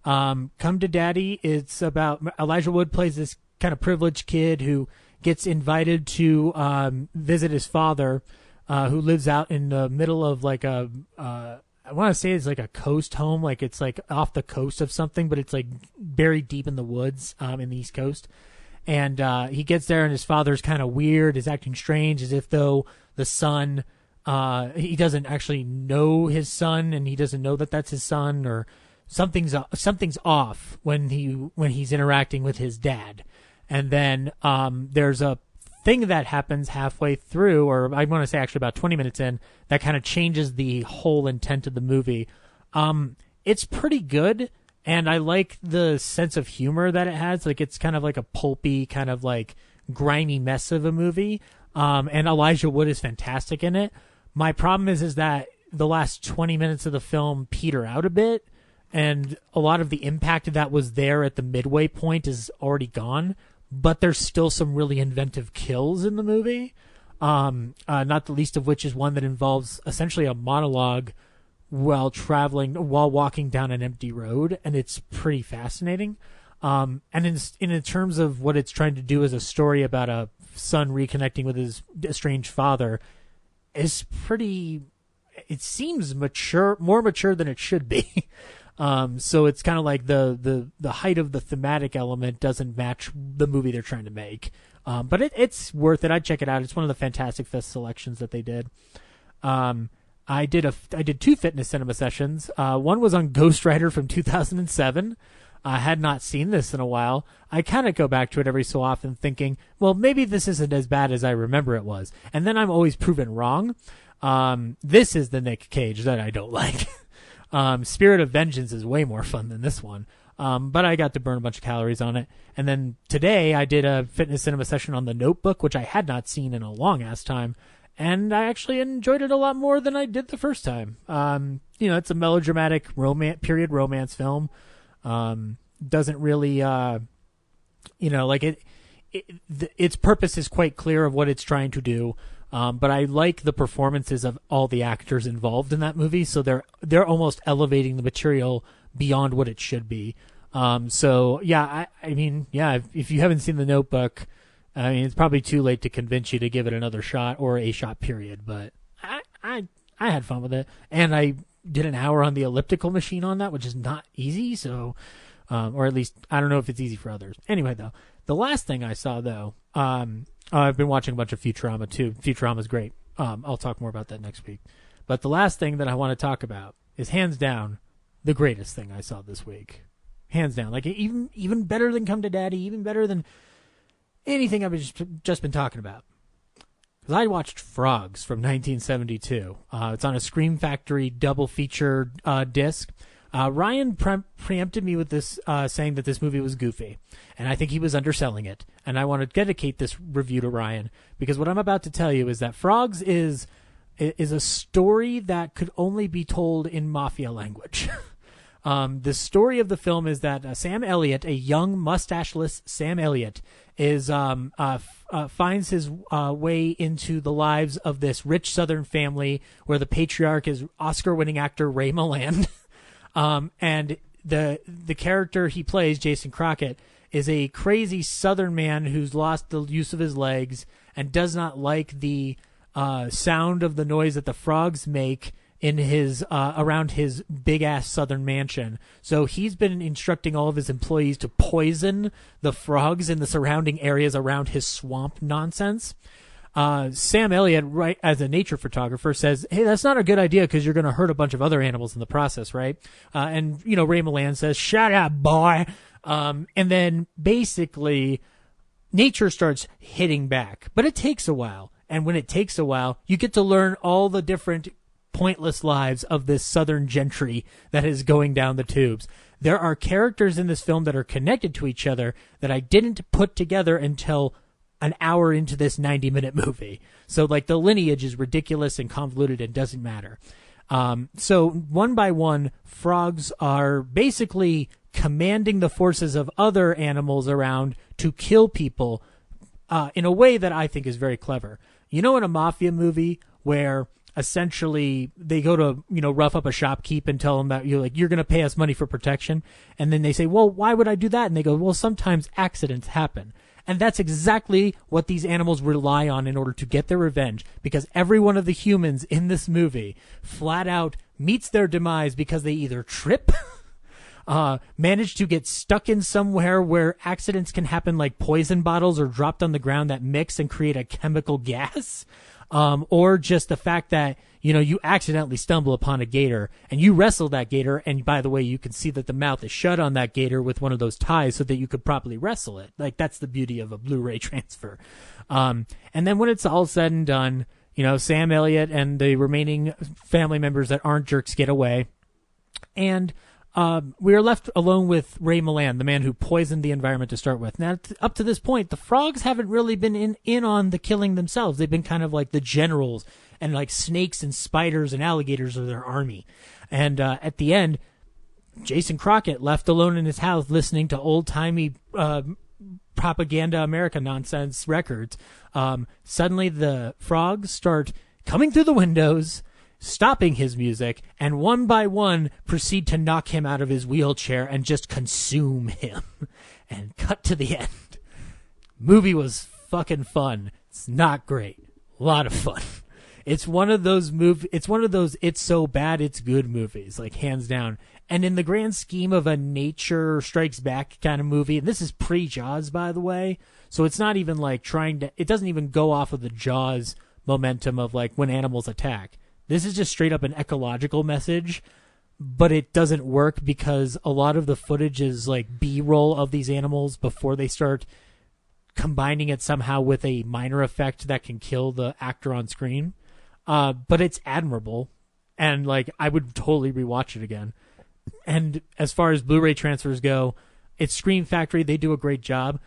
Come to Daddy, it's about Elijah Wood plays this kind of privileged kid who gets invited to visit his father, who lives out in the middle of like I want to say it's like a coast home, like it's like off the coast of something, but it's like buried deep in the woods in the East Coast. And he gets there and his father's kind of weird, is acting strange, as if though the son, he doesn't actually know his son, and he doesn't know that that's his son, or something's off when he's interacting with his dad. And then there's a thing that happens halfway through, or I want to say actually about 20 minutes in, that kind of changes the whole intent of the movie. It's pretty good, and I like the sense of humor that it has. Like, it's kind of like a pulpy, kind of like grimy mess of a movie. And Elijah Wood is fantastic in it. My problem is that the last 20 minutes of the film peter out a bit, and a lot of the impact that was there at the midway point is already gone, but there's still some really inventive kills in the movie, not the least of which is one that involves essentially a monologue while walking down an empty road, and it's pretty fascinating. And in terms of what it's trying to do as a story about a son reconnecting with his estranged father, it seems more mature than it should be. So it's kind of like the height of the thematic element doesn't match the movie they're trying to make. But it's worth it. I'd check it out. It's one of the Fantastic Fest selections that they did. I did 2 fitness cinema sessions. One was on Ghost Rider from 2007. I had not seen this in a while. I kind of go back to it every so often thinking, well, maybe this isn't as bad as I remember it was. And then I'm always proven wrong. This is the Nick Cage that I don't like. Spirit of Vengeance is way more fun than this one. But I got to burn a bunch of calories on it. And then today I did a fitness cinema session on The Notebook, which I had not seen in a long ass time. And I actually enjoyed it a lot more than I did the first time. It's a melodramatic period romance film. Doesn't really, its purpose is quite clear of what it's trying to do. But I like the performances of all the actors involved in that movie. So they're almost elevating the material beyond what it should be. So yeah, I mean, yeah, if you haven't seen The Notebook, I mean, it's probably too late to convince you to give it another shot or a shot period. But I had fun with it, and I did an hour on the elliptical machine on that, which is not easy. So, or at least I don't know if it's easy for others. Anyway, though, the last thing I saw though, I've been watching a bunch of Futurama too. Futurama's great. I'll talk more about that next week. But the last thing that I want to talk about is hands down the greatest thing I saw this week. Hands down, like even better than Come to Daddy, even better than anything I've just been talking about. Because I watched Frogs from 1972. It's on a Scream Factory double feature disc. Ryan preempted me with this, saying that this movie was goofy, and I think he was underselling it. And I want to dedicate this review to Ryan, because what I'm about to tell you is that Frogs is a story that could only be told in mafia language. The story of the film is that Sam Elliott, a young mustacheless Sam Elliott, is finds his way into the lives of this rich Southern family where the patriarch is Oscar-winning actor Ray Milland, and the character he plays, Jason Crockett, is a crazy Southern man who's lost the use of his legs and does not like the sound of the noise that the frogs make in his around his big ass Southern mansion. So he's been instructing all of his employees to poison the frogs in the surrounding areas around his swamp nonsense. Sam Elliott, right, as a nature photographer, says, "Hey, that's not a good idea because you're going to hurt a bunch of other animals in the process, right?" And Ray Milland says, "Shut up, boy." And then basically, nature starts hitting back, but it takes a while. And when it takes a while, you get to learn all the different pointless lives of this Southern gentry that is going down the tubes. There are characters in this film that are connected to each other that I didn't put together until an hour into this 90-minute movie. So, like, the lineage is ridiculous and convoluted and doesn't matter. So, one by one, frogs are basically commanding the forces of other animals around to kill people in a way that I think is very clever. In a mafia movie where essentially they go to, rough up a shopkeep and tell them that you're going to pay us money for protection. And then they say, well, why would I do that? And they go, well, sometimes accidents happen. And that's exactly what these animals rely on in order to get their revenge, because every one of the humans in this movie flat out meets their demise because they either trip, manage to get stuck in somewhere where accidents can happen, like poison bottles are dropped on the ground that mix and create a chemical gas, or just the fact that, you accidentally stumble upon a gator and you wrestle that gator. And by the way, you can see that the mouth is shut on that gator with one of those ties so that you could properly wrestle it. Like, that's the beauty of a Blu-ray transfer. And then when it's all said and done, Sam Elliott and the remaining family members that aren't jerks get away. And we are left alone with Ray Milland, the man who poisoned the environment to start with. Now, up to this point, the frogs haven't really been in on the killing themselves. They've been kind of like the generals, and like snakes and spiders and alligators are their army. And at the end, Jason Crockett, left alone in his house listening to old-timey propaganda America nonsense records, suddenly the frogs start coming through the windows, stopping his music, and one by one proceed to knock him out of his wheelchair and just consume him. And cut to the end. Movie was fucking fun. It's not great. A lot of fun. It's one of those it's so bad it's good movies, like, hands down. And in the grand scheme of a Nature Strikes Back kind of movie, and this is pre-Jaws, by the way, so it's not even like it doesn't even go off of the Jaws momentum of like when animals attack. This is just straight up an ecological message, but it doesn't work because a lot of the footage is like B-roll of these animals before they start combining it somehow with a minor effect that can kill the actor on screen. But it's admirable, and like I would totally rewatch it again. And as far as Blu-ray transfers go, it's Scream Factory. They do a great job.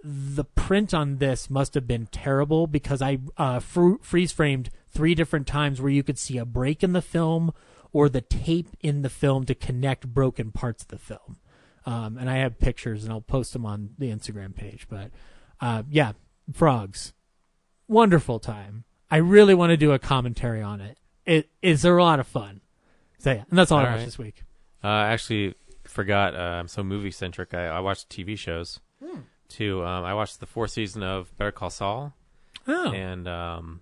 The print on this must have been terrible because I freeze-framed 3 different times where you could see a break in the film or the tape in the film to connect broken parts of the film. And I have pictures, and I'll post them on the Instagram page. But yeah, Frogs. Wonderful time. I really want to do a commentary on it. It's a lot of fun. So yeah, and that's all I watched this week. Actually, forgot. I'm so movie centric. I watched TV shows too. I watched the 4th season of Better Call Saul. Oh. And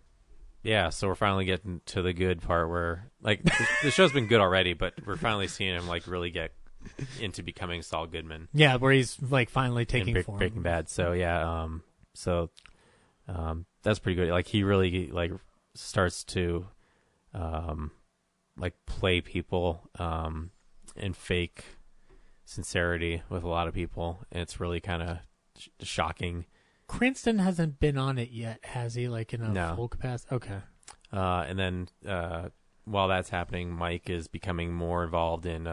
yeah, so we're finally getting to the good part where like the show's been good already, but we're finally seeing him like really get into becoming Saul Goodman. Yeah, where he's like finally taking in form. Breaking Bad. So yeah, that's pretty good. Like he really like starts to like play people and fake sincerity with a lot of people, and it's really kind of shocking. Cranston hasn't been on it yet, has he? Like in a full capacity? Okay. And then while that's happening, Mike is becoming more involved in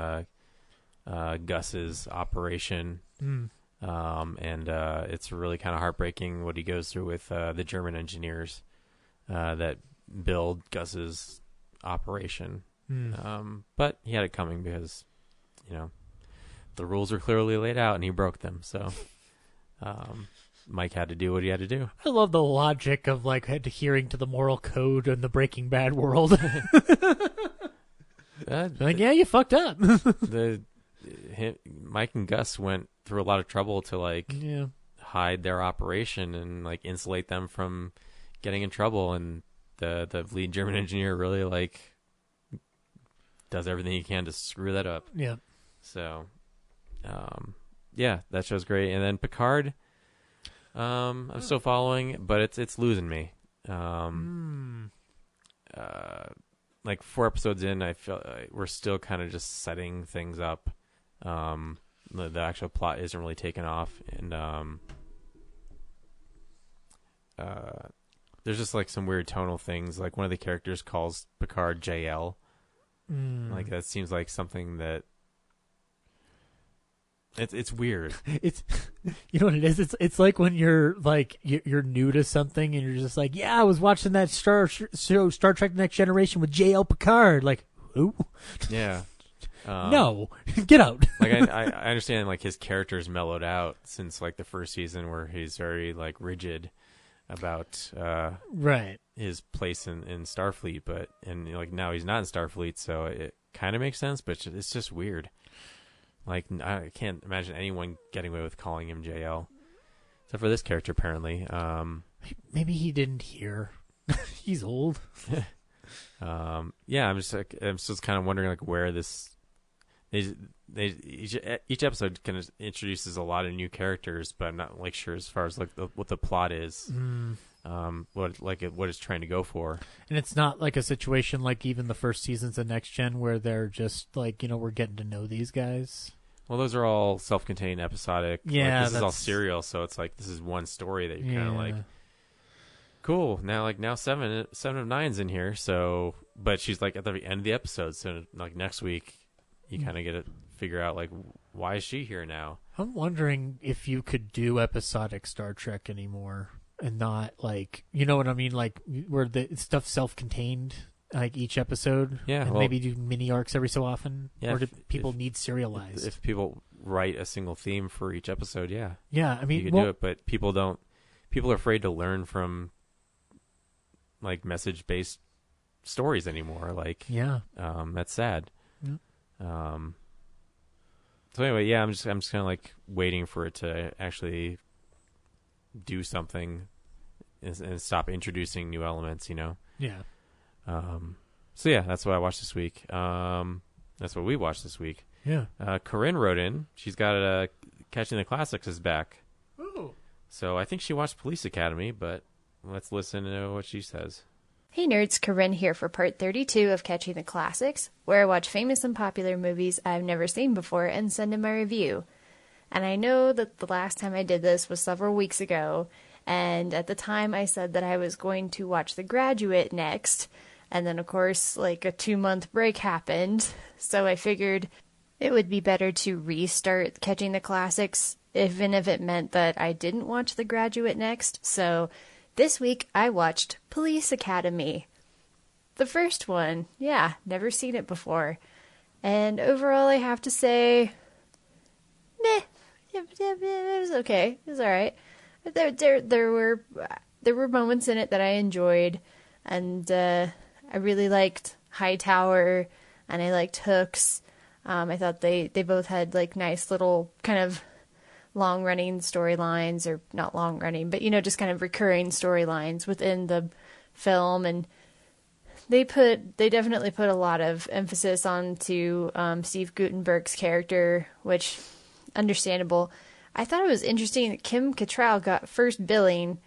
Gus's operation. And it's really kind of heartbreaking what he goes through with the German engineers that build Gus's operation. But he had it coming because, the rules are clearly laid out and he broke them. So Mike had to do what he had to do. I love the logic of like adhering to the moral code in the Breaking Bad world. Like, yeah, you fucked up. Mike and Gus went through a lot of trouble to like hide their operation and like insulate them from getting in trouble, and the lead German engineer really like does everything he can to screw that up. Yeah. So, yeah, that show's great. And then Picard, I'm still following, but it's losing me. Like 4 episodes in, I feel we're still kind of just setting things up. The actual plot isn't really taken off, and there's just like some weird tonal things. Like one of the characters calls Picard JL. Like that seems like something that it's weird. It's you know what it is. It's like when you're like you're new to something and you're just like, yeah, I was watching that show Star Trek: The Next Generation with JL Picard. Like who? Yeah. No, get out. Like I understand like his character's mellowed out since like the first season where he's very like rigid about right his place in Starfleet, but like now he's not in Starfleet, so it kind of makes sense, but it's just weird. Like I can't imagine anyone getting away with calling him JL, except for this character apparently. Maybe he didn't hear. He's old. Yeah, I'm just kind of wondering like where this. Each episode kind of introduces a lot of new characters, but I'm not like sure as far as like what the plot is, what it's trying to go for. And it's not like a situation like even the first seasons of Next Gen where they're just like we're getting to know these guys. Well, those are all self-contained, episodic. Yeah, like, this is all serial, so it's like this is one story that you're kind of like, cool. Now 7 of 9's in here, so but she's like at the end of the episode, so like next week. You kind of get to figure out, like, why is she here now? I'm wondering if you could do episodic Star Trek anymore and not, like, you know what I mean? Like, where the stuff's self-contained, like, each episode? Yeah. And maybe do mini-arcs every so often? Yeah, or do people need serialized? If people write a single theme for each episode, yeah. Yeah, I mean... You could do it, but people don't... People are afraid to learn from, like, message-based stories anymore. Like, that's sad. Yeah. So anyway, yeah, I'm just kind of like waiting for it to actually do something and stop introducing new elements, Yeah. So yeah, that's what I watched this week. That's what we watched this week. Yeah. Corinne wrote in. She's got Catching the Classics is back. Ooh. So I think she watched Police Academy, but let's listen to what she says. Hey nerds, Corinne here for part 32 of Catching the Classics, where I watch famous and popular movies I've never seen before and send in my review. And I know that the last time I did this was several weeks ago, and at the time I said that I was going to watch The Graduate next, and then of course like a 2-month break happened, so I figured it would be better to restart Catching the Classics, even if it meant that I didn't watch The Graduate next, so... This week, I watched Police Academy. The first one, never seen it before. And overall, I have to say, meh, it was okay. It was alright. There were moments in it that I enjoyed, and I really liked Hightower, and I liked Hooks. I thought they both had like nice little kind of long running storylines, or not long running, but just kind of recurring storylines within the film. And they definitely put a lot of emphasis onto Steve Guttenberg's character, which understandable. I thought it was interesting that Kim Cattrall got first billing,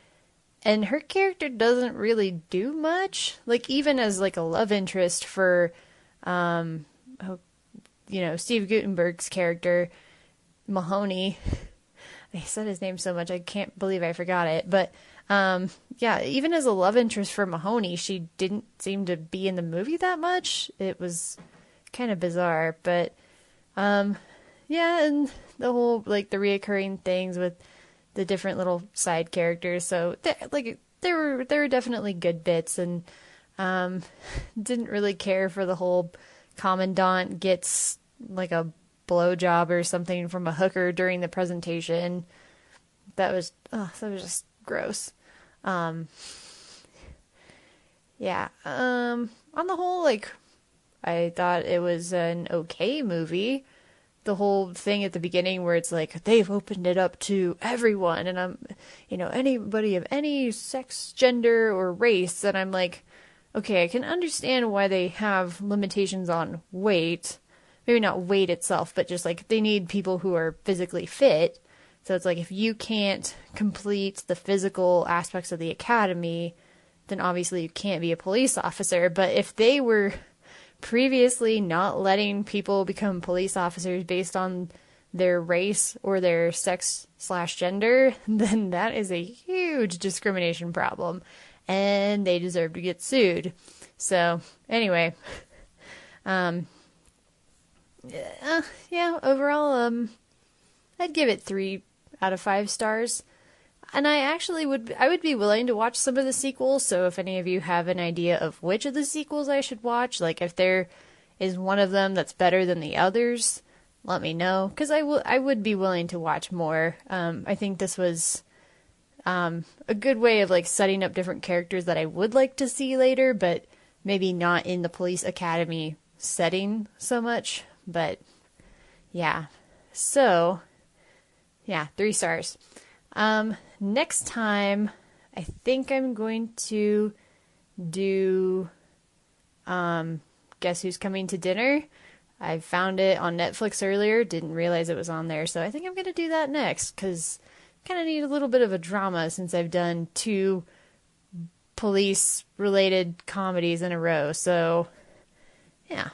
and her character doesn't really do much. Like, even as like a love interest for, Steve Guttenberg's character, Mahoney. I said his name so much, I can't believe I forgot it. But, even as a love interest for Mahoney, she didn't seem to be in the movie that much. It was kind of bizarre. But, and the whole, like, the reoccurring things with the different little side characters. So, there were definitely good bits, and didn't really care for the whole commandant gets, like, a blowjob or something from a hooker during the presentation. That was just gross. On the whole, like, I thought it was an okay movie. The whole thing at the beginning where it's like, they've opened it up to everyone, and I'm, anybody of any sex, gender, or race, and I'm like, okay, I can understand why they have limitations on weight. Maybe not weight itself, but just like they need people who are physically fit. So it's like, if you can't complete the physical aspects of the academy, then obviously you can't be a police officer. But if they were previously not letting people become police officers based on their race or their sex/gender, then that is a huge discrimination problem, and they deserve to get sued. So anyway, overall, I'd give it 3 out of 5 stars. And I would be willing to watch some of the sequels. So if any of you have an idea of which of the sequels I should watch, like if there is one of them that's better than the others, let me know, because I would be willing to watch more. I think this was a good way of like setting up different characters that I would like to see later, but maybe not in the police academy setting so much. But yeah, so yeah, 3 stars. Next time, I think I'm going to do Guess Who's Coming to Dinner. I found it on Netflix earlier, didn't realize it was on there, so I think I'm going to do that next, because I kind of need a little bit of a drama since I've done 2 police-related comedies in a row, so yeah.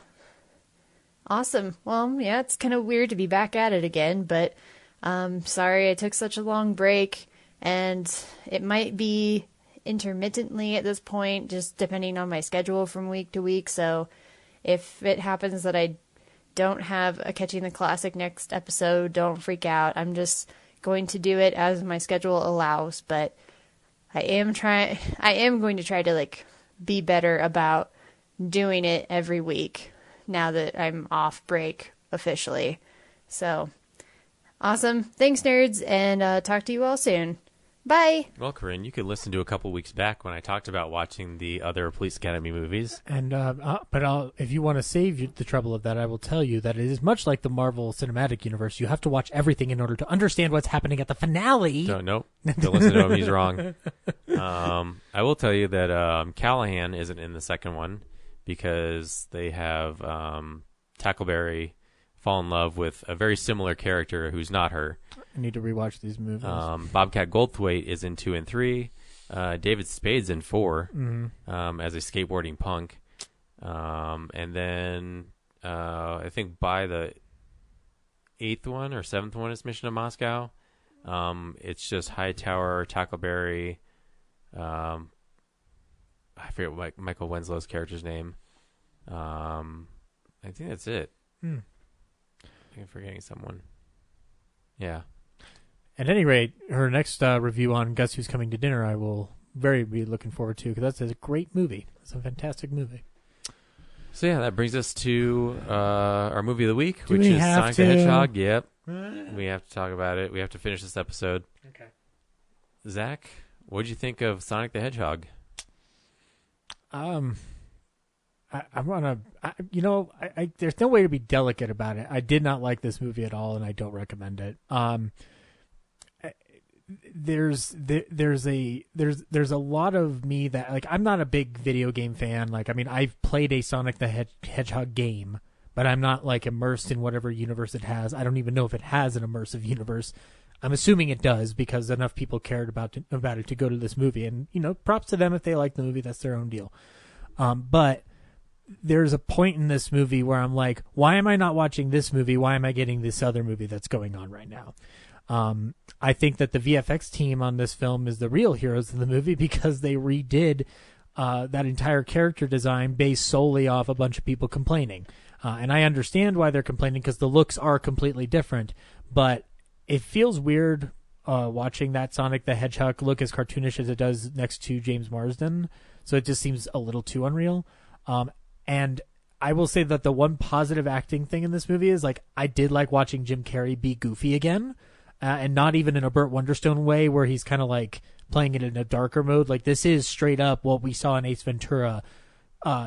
Awesome. Well, yeah, it's kind of weird to be back at it again, but sorry I took such a long break, and it might be intermittently at this point, just depending on my schedule from week to week. So if it happens that I don't have a Catching the Classic next episode, don't freak out. I'm just going to do it as my schedule allows, but I am going to try to like be better about doing it every week now that I'm off break officially. So awesome. Thanks, nerds, and talk to you all soon. Bye. Well, Corinne, you could listen to a couple weeks back when I talked about watching the other Police Academy movies. And if you want to save the trouble of that, I will tell you that it is much like the Marvel Cinematic Universe. You have to watch everything in order to understand what's happening at the finale. Nope. Don't listen to him. He's wrong. I will tell you that Callahan isn't in the second one because they have Tackleberry fall in love with a very similar character who's not her. I need to rewatch these movies. Bobcat Goldthwait is in 2 and 3. David Spade's in 4 as a skateboarding punk. And then I think by the 8th one or 7th one is Mission to Moscow. It's just Hightower, Tackleberry. I forget what Michael Winslow's character's name. I think that's it. I think I'm forgetting someone. Yeah. At any rate, her next review on Guess Who's Coming to Dinner, I will be looking forward to, because that's a great movie. It's a fantastic movie. So yeah, that brings us to our movie of the week, which is Sonic the Hedgehog. Yep. We have to talk about it. We have to finish this episode. Okay. Zach, what did you think of Sonic the Hedgehog? I I want to, there's no way to be delicate about it. I did not like this movie at all, and I don't recommend it. There's a lot of me that, like, I'm not a big video game fan. Like, I mean, I've played a Sonic the Hedgehog game, but I'm not like immersed in whatever universe it has. I don't even know if it has an immersive universe. I'm assuming it does because enough people cared about it to go to this movie. And, props to them if they like the movie. That's their own deal. But there's a point in this movie where I'm like, why am I not watching this movie? Why am I getting this other movie that's going on right now? I think that the VFX team on this film is the real heroes of the movie because they redid that entire character design based solely off a bunch of people complaining. And I understand why they're complaining because the looks are completely different. But it feels weird watching that Sonic the Hedgehog look as cartoonish as it does next to James Marsden. So it just seems a little too unreal. And I will say that the one positive acting thing in this movie is, like, I did like watching Jim Carrey be goofy again. And not even in a Burt Wonderstone way where he's kind of like playing it in a darker mode. Like, this is straight up what we saw in Ace Ventura,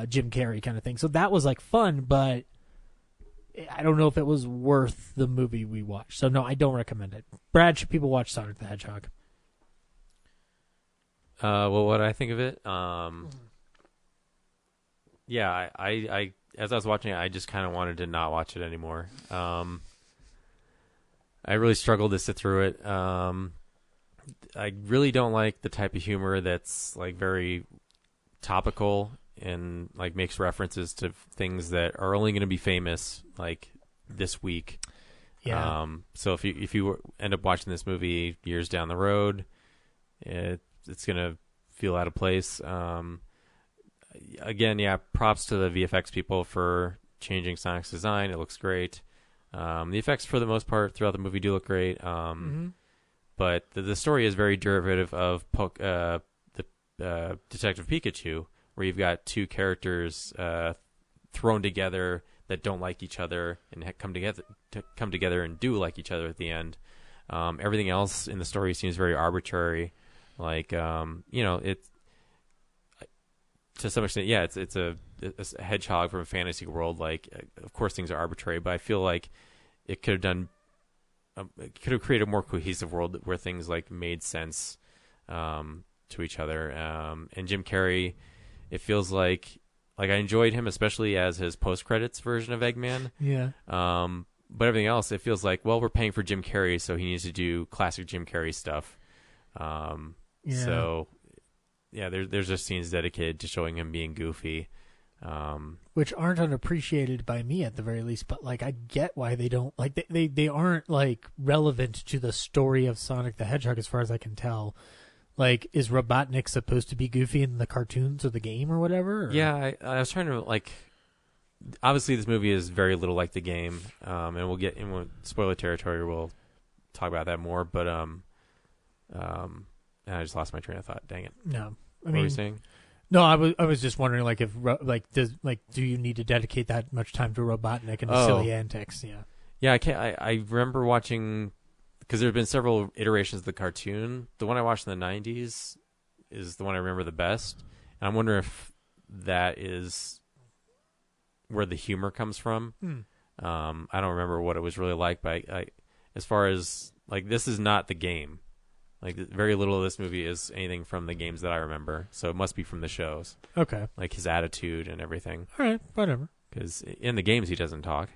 Jim Carrey kind of thing. So that was like fun, but I don't know if it was worth the movie we watched. So no, I don't recommend it. Brad, should people watch Sonic the Hedgehog? Well, what I think of it, yeah, I as I was watching it, I just kind of wanted to not watch it anymore. I really struggled to sit through it. I really don't like the type of humor that's like very topical and like makes references to things that are only going to be famous like this week. Yeah. So if you end up watching this movie years down the road, it's going to feel out of place. Again, yeah, props to the VFX people for changing Sonic's design. It looks great. The effects, for the most part, throughout the movie do look great. But the story is very derivative of the Detective Pikachu, where you've got two characters thrown together that don't like each other and come together and do like each other at the end. Everything else in the story seems very arbitrary. Like, it's to some extent, yeah, it's a hedgehog from a fantasy world. Like, of course, things are arbitrary, but I feel like it could have created a more cohesive world where things like made sense to each other. And Jim Carrey, it feels like I enjoyed him, especially as his post-credits version of Eggman. Yeah. But everything else, it feels like, well, we're paying for Jim Carrey, so he needs to do classic Jim Carrey stuff. Yeah. So, yeah, there's just scenes dedicated to showing him being goofy. Which aren't unappreciated by me at the very least, but like I get why they don't like they aren't like relevant to the story of Sonic the Hedgehog as far as I can tell. Like, is Robotnik supposed to be goofy in the cartoons or the game or whatever? Or? Yeah, I was trying to like. Obviously, this movie is very little like the game, and we'll get in spoiler territory. We'll talk about that more, but I just lost my train of thought. Dang it! No, What were you saying? No, I was just wondering, like, if do you need to dedicate that much time to Robotnik and the silly antics? Yeah. Yeah, I remember watching, because there have been several iterations of the cartoon. The one I watched in the 90s is the one I remember the best. And I'm wondering if that is where the humor comes from. I don't remember what it was really like, but as far as, like, this is not the game. Like, very little of this movie is anything from the games that I remember, so it must be from the shows. Okay. Like, his attitude and everything. All right, whatever. Because in the games, he doesn't talk.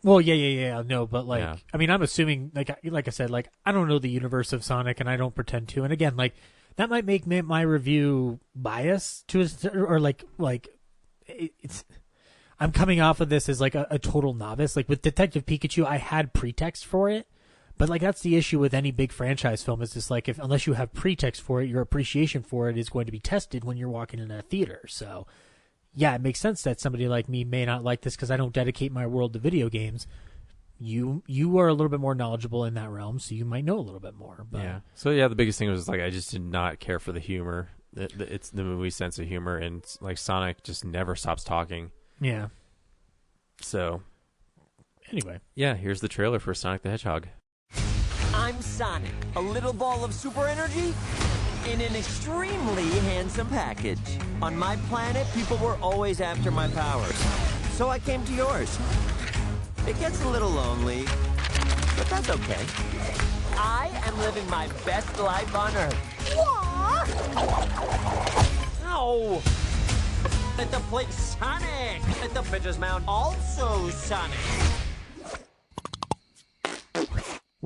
Well, yeah, no, but, like, Yeah. I mean, I'm assuming, like I said, like, I don't know the universe of Sonic, and I don't pretend to, and again, like, that might make my review biased to or like, it's... I'm coming off of this as, like, a total novice. Like, with Detective Pikachu, I had pretext for it. But, like, that's the issue with any big franchise film is just, like, unless you have pretext for it, your appreciation for it is going to be tested when you're walking in a theater. So, yeah, it makes sense that somebody like me may not like this because I don't dedicate my world to video games. You are a little bit more knowledgeable in that realm, so you might know a little bit more. But. Yeah. So, yeah, the biggest thing was, like, I just did not care for the humor. It's the movie's sense of humor, and, like, Sonic just never stops talking. Yeah. So, anyway. Yeah, here's the trailer for Sonic the Hedgehog. I'm Sonic, a little ball of super energy in an extremely handsome package. On my planet, people were always after my powers. So I came to yours. It gets a little lonely, but that's okay. I am living my best life on Earth. Ow! Let the plate Sonic! Let the pitcher's mound also Sonic!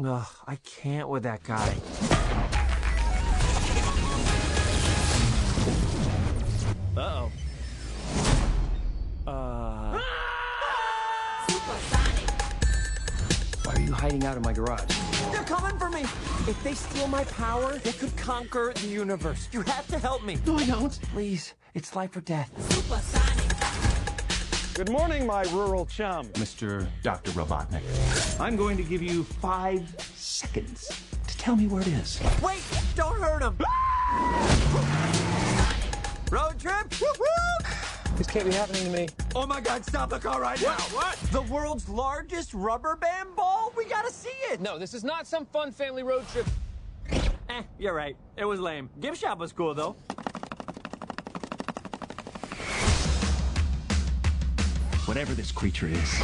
Ugh, I can't with that guy. Uh-oh. Why are you hiding out in my garage? They're coming for me! If they steal my power, they could conquer the universe. You have to help me. No, I don't. Please, it's life or death. Good morning, my rural chum. Mr. Dr. Robotnik, I'm going to give you 5 seconds to tell me where it is. Wait! Don't hurt him! Road trip? This can't be happening to me. Oh my god, stop the car right now! What? The world's largest rubber band ball? We gotta see it! No, this is not some fun family road trip. You're right. It was lame. Gift shop was cool, though. Whatever this creature is,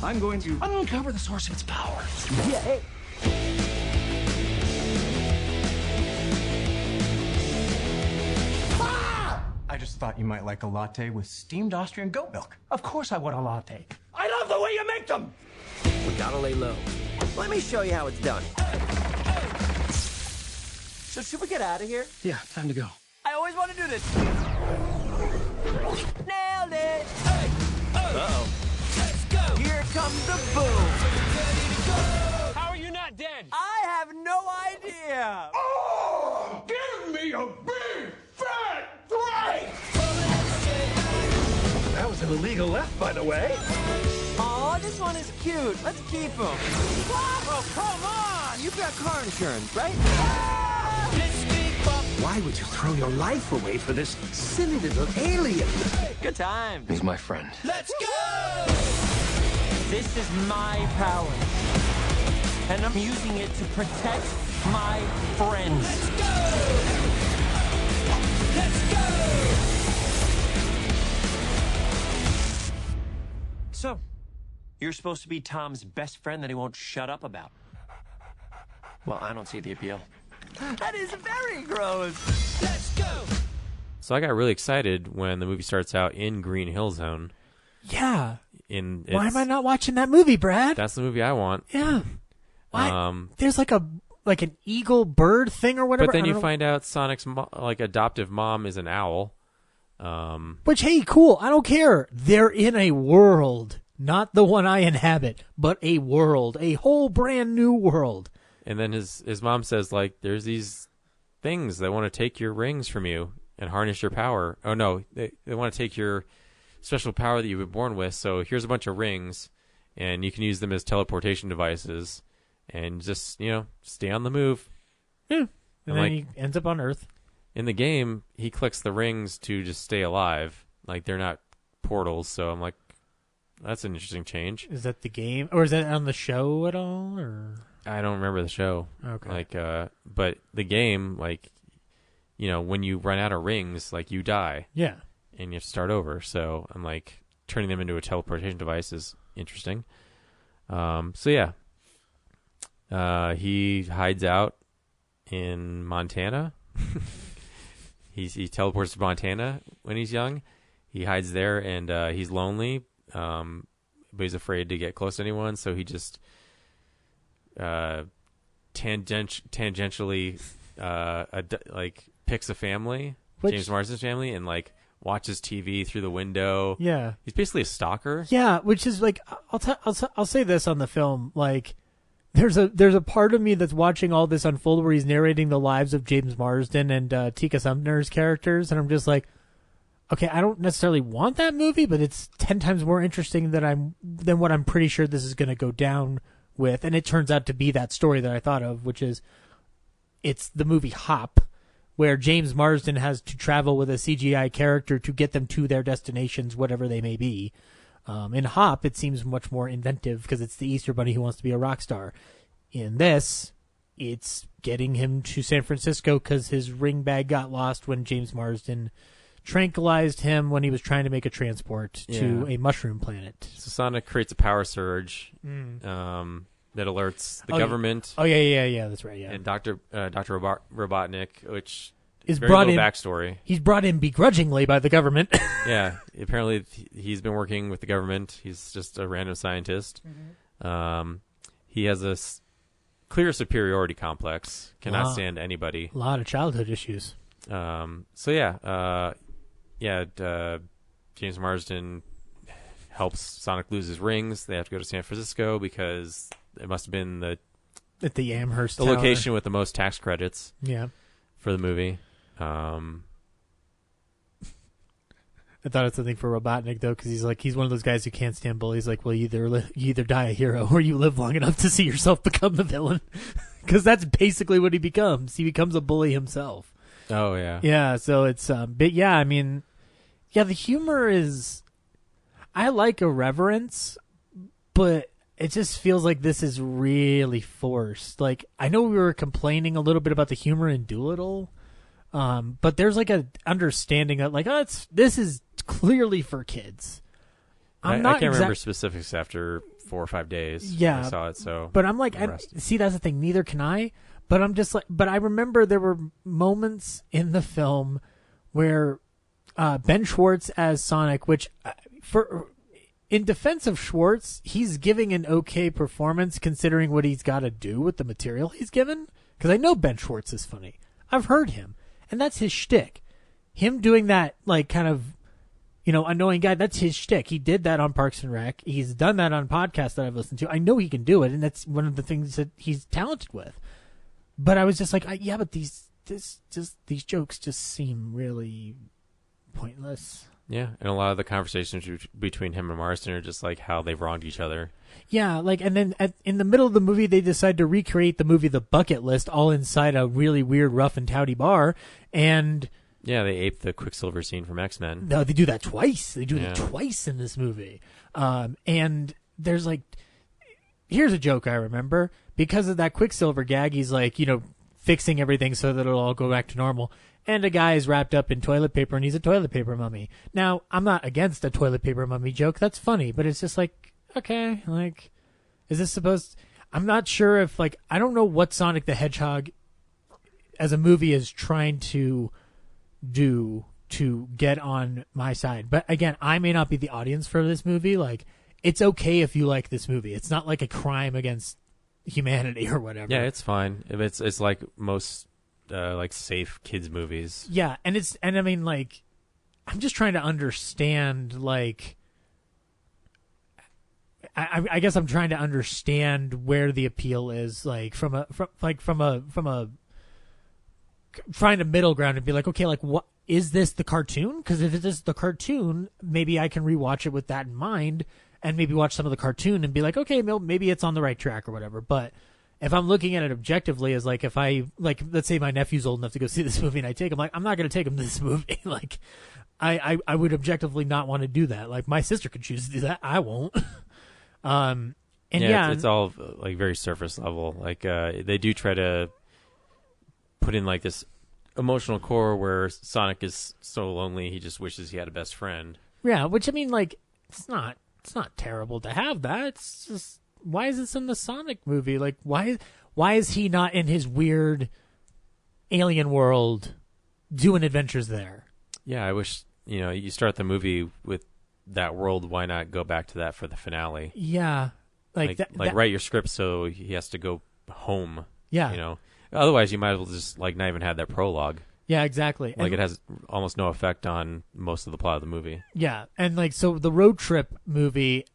I'm going to uncover the source of its power. Yeah, hey. I just thought you might like a latte with steamed Austrian goat milk. Of course I want a latte. I love the way you make them! We gotta lay low. Let me show you how it's done. So should we get out of here? Yeah, time to go. I always want to do this. Nailed it! Uh-oh. Let's go! Here comes the boom! How are you not dead? I have no idea! Oh! Give me a big, fat break! That was an illegal left, by the way. Aw, this one is cute. Let's keep him. Oh, come on! You've got car insurance, right? Why would you throw your life away for this silly little alien? Good time. He's my friend. Let's go! This is my power. And I'm using it to protect my friends. Let's go! Let's go! So, you're supposed to be Tom's best friend that he won't shut up about. Well, I don't see the appeal. That is very gross. Let's go! So I got really excited when the movie starts out in Green Hill Zone. Yeah. Why am I It's- not watching that movie, Brad? That's the movie I want. Yeah. Why? Um, There's like an eagle bird thing or whatever. But then I you don't know. find out Sonic's adoptive mom is an owl. Which, hey, cool. I don't care. They're in a world, not the one I inhabit, but a world, a whole brand new world. And then his mom says, like, there's these things that want to take your rings from you and harness your power. Oh, no, they want to take your special power that you've been born with. So here's a bunch of rings, and you can use them as teleportation devices and just, stay on the move. Yeah. And And, then he ends up on Earth. In the game, he clicks the rings to just stay alive. Like, they're not portals, so I'm like, that's an interesting change. Is that the game? Or is that on the show at all? Or I don't remember the show. Okay. But the game, when you run out of rings, you die. Yeah. And you have to start over. So I'm like, turning them into a teleportation device is interesting. He hides out in Montana. He teleports to Montana when he's young. He hides there, and he's lonely, but he's afraid to get close to anyone. So he just tangentially picks a family, James Marsden's family, and watches TV through the window. Yeah. He's basically a stalker. Yeah, which is I'll say this on the film, there's a part of me that's watching all this unfold where he's narrating the lives of James Marsden and Tika Sumner's characters, and I'm just like, okay, I don't necessarily want that movie, but it's 10 times more interesting than what I'm pretty sure this is going to go down with, and it turns out to be that story that I thought of, which is it's the movie Hop, where James Marsden has to travel with a CGI character to get them to their destinations, whatever they may be. In Hop, it seems much more inventive because it's the Easter Bunny who wants to be a rock star. In this, it's getting him to San Francisco because his ring bag got lost when James Marsden tranquilized him when he was trying to make a transport to a mushroom planet. So Sonic creates a power surge that alerts the government. Yeah, that's right. Yeah, and Dr. Robotnik, which is very brought little in backstory. He's brought in begrudgingly by the government. Yeah, apparently he's been working with the government. He's just a random scientist. He has a clear superiority complex. Cannot stand anybody. A lot of childhood issues. James Marsden helps Sonic lose his rings. They have to go to San Francisco because it must have been at the Amherst the Tower. location with the most tax credits. Yeah, for the movie. I thought it's something for Robotnik though, because he's one of those guys who can't stand bullies. Like, well, you either die a hero or you live long enough to see yourself become the villain, because that's basically what he becomes. He becomes a bully himself. Oh yeah, yeah. So it's but yeah, I mean, yeah, the humor is. I like irreverence, but it just feels like this is really forced. Like, I know we were complaining a little bit about the humor in Doolittle, but there's like a understanding of like, this is clearly for kids. I can't remember specifics after 4 or 5 days. Yeah, I saw it. So, but I'm like, see, that's the thing. Neither can I. But I'm just like, but I remember there were moments in the film where Ben Schwartz as Sonic, which in defense of Schwartz, he's giving an okay performance considering what he's got to do with the material he's given. Because I know Ben Schwartz is funny. I've heard him. And that's his shtick. Him doing that, like, kind of, annoying guy, that's his shtick. He did that on Parks and Rec. He's done that on podcasts that I've listened to. I know he can do it, and that's one of the things that he's talented with. But I was just like, but these jokes just seem really pointless. Yeah, and a lot of the conversations between him and Marston are just like how they've wronged each other. Yeah, like, and then in the middle of the movie, they decide to recreate the movie The Bucket List all inside a really weird, rough and towdy bar, and yeah, they ape the Quicksilver scene from X-Men. No, they do that twice. They do that twice in this movie. And there's like, here's a joke I remember. Because of that Quicksilver gag, he's like, fixing everything so that it'll all go back to normal. And a guy is wrapped up in toilet paper, and he's a toilet paper mummy. Now, I'm not against a toilet paper mummy joke. That's funny, but it's just like, okay, like, is this supposed... I'm not sure if, like, I don't know what Sonic the Hedgehog as a movie is trying to do to get on my side. But again, I may not be the audience for this movie. Like, it's okay if you like this movie. It's not like a crime against humanity or whatever. Yeah, it's fine. If it's like most... like safe kids movies. Yeah, and I mean, like, I'm just trying to understand, like, I guess I'm trying to understand where the appeal is, like, from a trying to middle ground and be like, okay, like, what is this, the cartoon? Because if it is the cartoon, maybe I can rewatch it with that in mind, and maybe watch some of the cartoon and be like, okay, maybe it's on the right track or whatever. But if I'm looking at it objectively as like, if I, like, let's say my nephew's old enough to go see this movie and I take him, like, I'm not going to take him to this movie. Like, I would objectively not want to do that. Like, my sister could choose to do that. I won't. It's all like very surface level. Like, they do try to put in like this emotional core where Sonic is so lonely he just wishes he had a best friend. Yeah, which, I mean, like, it's not terrible to have that. It's just, why is this in the Sonic movie? Like, why is he not in his weird alien world doing adventures there? Yeah, I wish, you start the movie with that world. Why not go back to that for the finale? Yeah. Like write your script so he has to go home. Yeah. Otherwise, you might as well just, like, not even have that prologue. Yeah, exactly. Like, it has almost no effect on most of the plot of the movie. Yeah, and, like, so the road trip movie...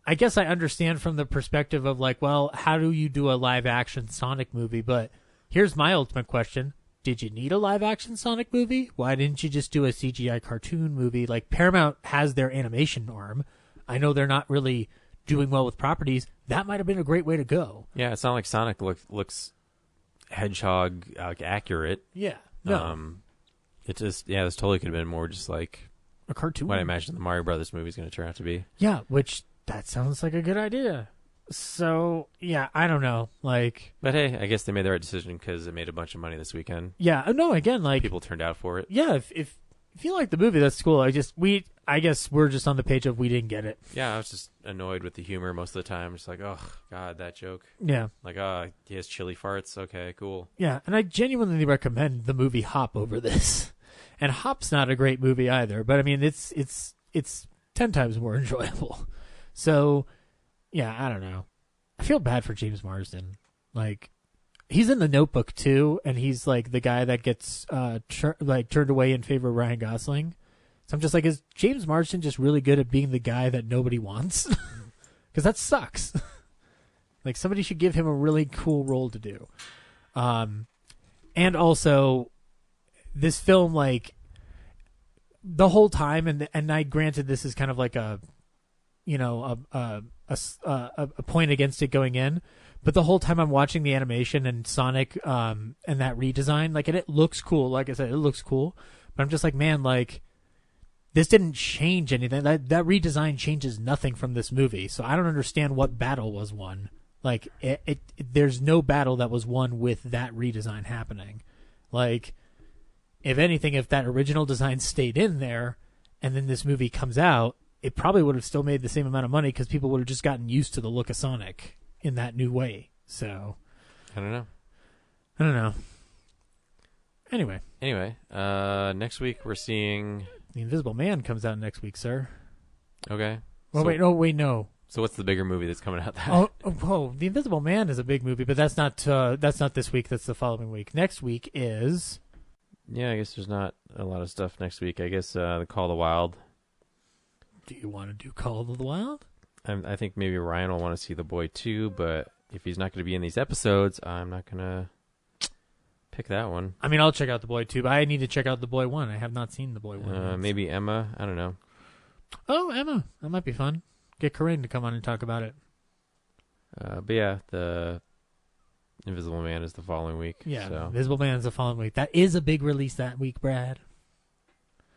I guess I understand from the perspective of, like, well, how do you do a live-action Sonic movie? But here's my ultimate question. Did you need a live-action Sonic movie? Why didn't you just do a CGI cartoon movie? Like, Paramount has their animation arm. I know they're not really doing well with properties. That might have been a great way to go. Yeah, it's not like Sonic looks hedgehog accurate. Yeah, no. It just, this totally could have been more just like a cartoon. What I imagine the Mario Brothers movie is going to turn out to be. Yeah, which... That sounds like a good idea. So yeah, I don't know. Like, But hey, I guess they made the right decision because it made a bunch of money this weekend. yeah, no. Again, like People turned out for it. yeah, if you like the movie, that's cool. I guess we're just on the page of we didn't get it. Yeah, I was just annoyed with the humor most of the time. Just like, oh god, that joke. Yeah, Like, he has chili farts. Okay, cool. yeah, and I genuinely recommend the movie Hop over this. And Hop's not a great movie either, but I mean, it's 10 times more enjoyable. So, yeah, I don't know. I feel bad for James Marsden. Like, he's in The Notebook too, and he's like the guy that gets turned away in favor of Ryan Gosling. So I'm just like, is James Marsden just really good at being the guy that nobody wants? Because that sucks. Like, somebody should give him a really cool role to do. And also, this film, like, the whole time, and I granted this is kind of like a point against it going in, but the whole time I'm watching the animation and Sonic and that redesign, like, and it looks cool. Like I said, it looks cool, but I'm just like, man, like, this didn't change anything. That redesign changes nothing from this movie. So I don't understand what battle was won. Like, there's no battle that was won with that redesign happening. Like, if anything, if that original design stayed in there and then this movie comes out, it probably would have still made the same amount of money because people would have just gotten used to the look of Sonic in that new way. So, I don't know. Anyway, next week we're seeing The Invisible Man comes out next week, sir. Okay. Well, wait, no. So what's the bigger movie that's coming out? The Invisible Man is a big movie, but that's not this week. That's the following week. Next week is. Yeah, I guess there's not a lot of stuff next week. I guess the Call of the Wild. Do you want to do Call of the Wild? I think maybe Ryan will want to see The Boy too, but if he's not going to be in these episodes, I'm not going to pick that one. I mean, I'll check out The Boy 2, but I need to check out The Boy 1. I have not seen The Boy 1. Maybe Emma. I don't know. Oh, Emma. That might be fun. Get Corinne to come on and talk about it. But yeah, the Invisible Man is the following week. Yeah, so. Invisible Man is the following week. That is a big release that week, Brad.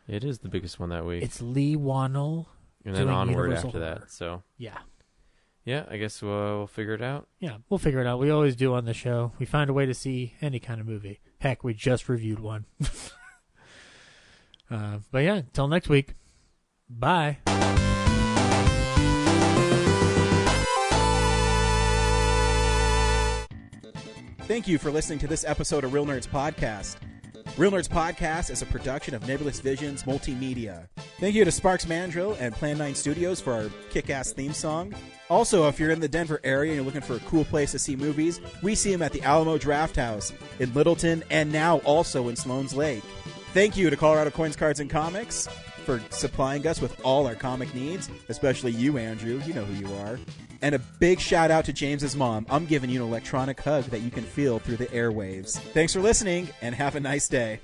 It is the biggest one that week. It's Lee Wannell. And then onward Universal after Horror. that. So yeah, I guess we'll figure it out. Yeah, we'll figure it out. We always do on the show. We find a way to see any kind of movie. Heck, we just reviewed one. But yeah, until next week. Bye. Thank you for listening to this episode of Real Nerds Podcast. Real Nerds Podcast is a production of Nebulous Visions Multimedia. Thank you to Sparks Mandrill and Plan 9 Studios for our kick-ass theme song. Also, if you're in the Denver area and you're looking for a cool place to see movies, we see them at the Alamo Draft House in Littleton and now also in Sloan's Lake. Thank you to Colorado Coins, Cards, and Comics for supplying us with all our comic needs, especially you, Andrew. You know who you are. And a big shout out to James's mom. I'm giving you an electronic hug that you can feel through the airwaves. Thanks for listening, and have a nice day.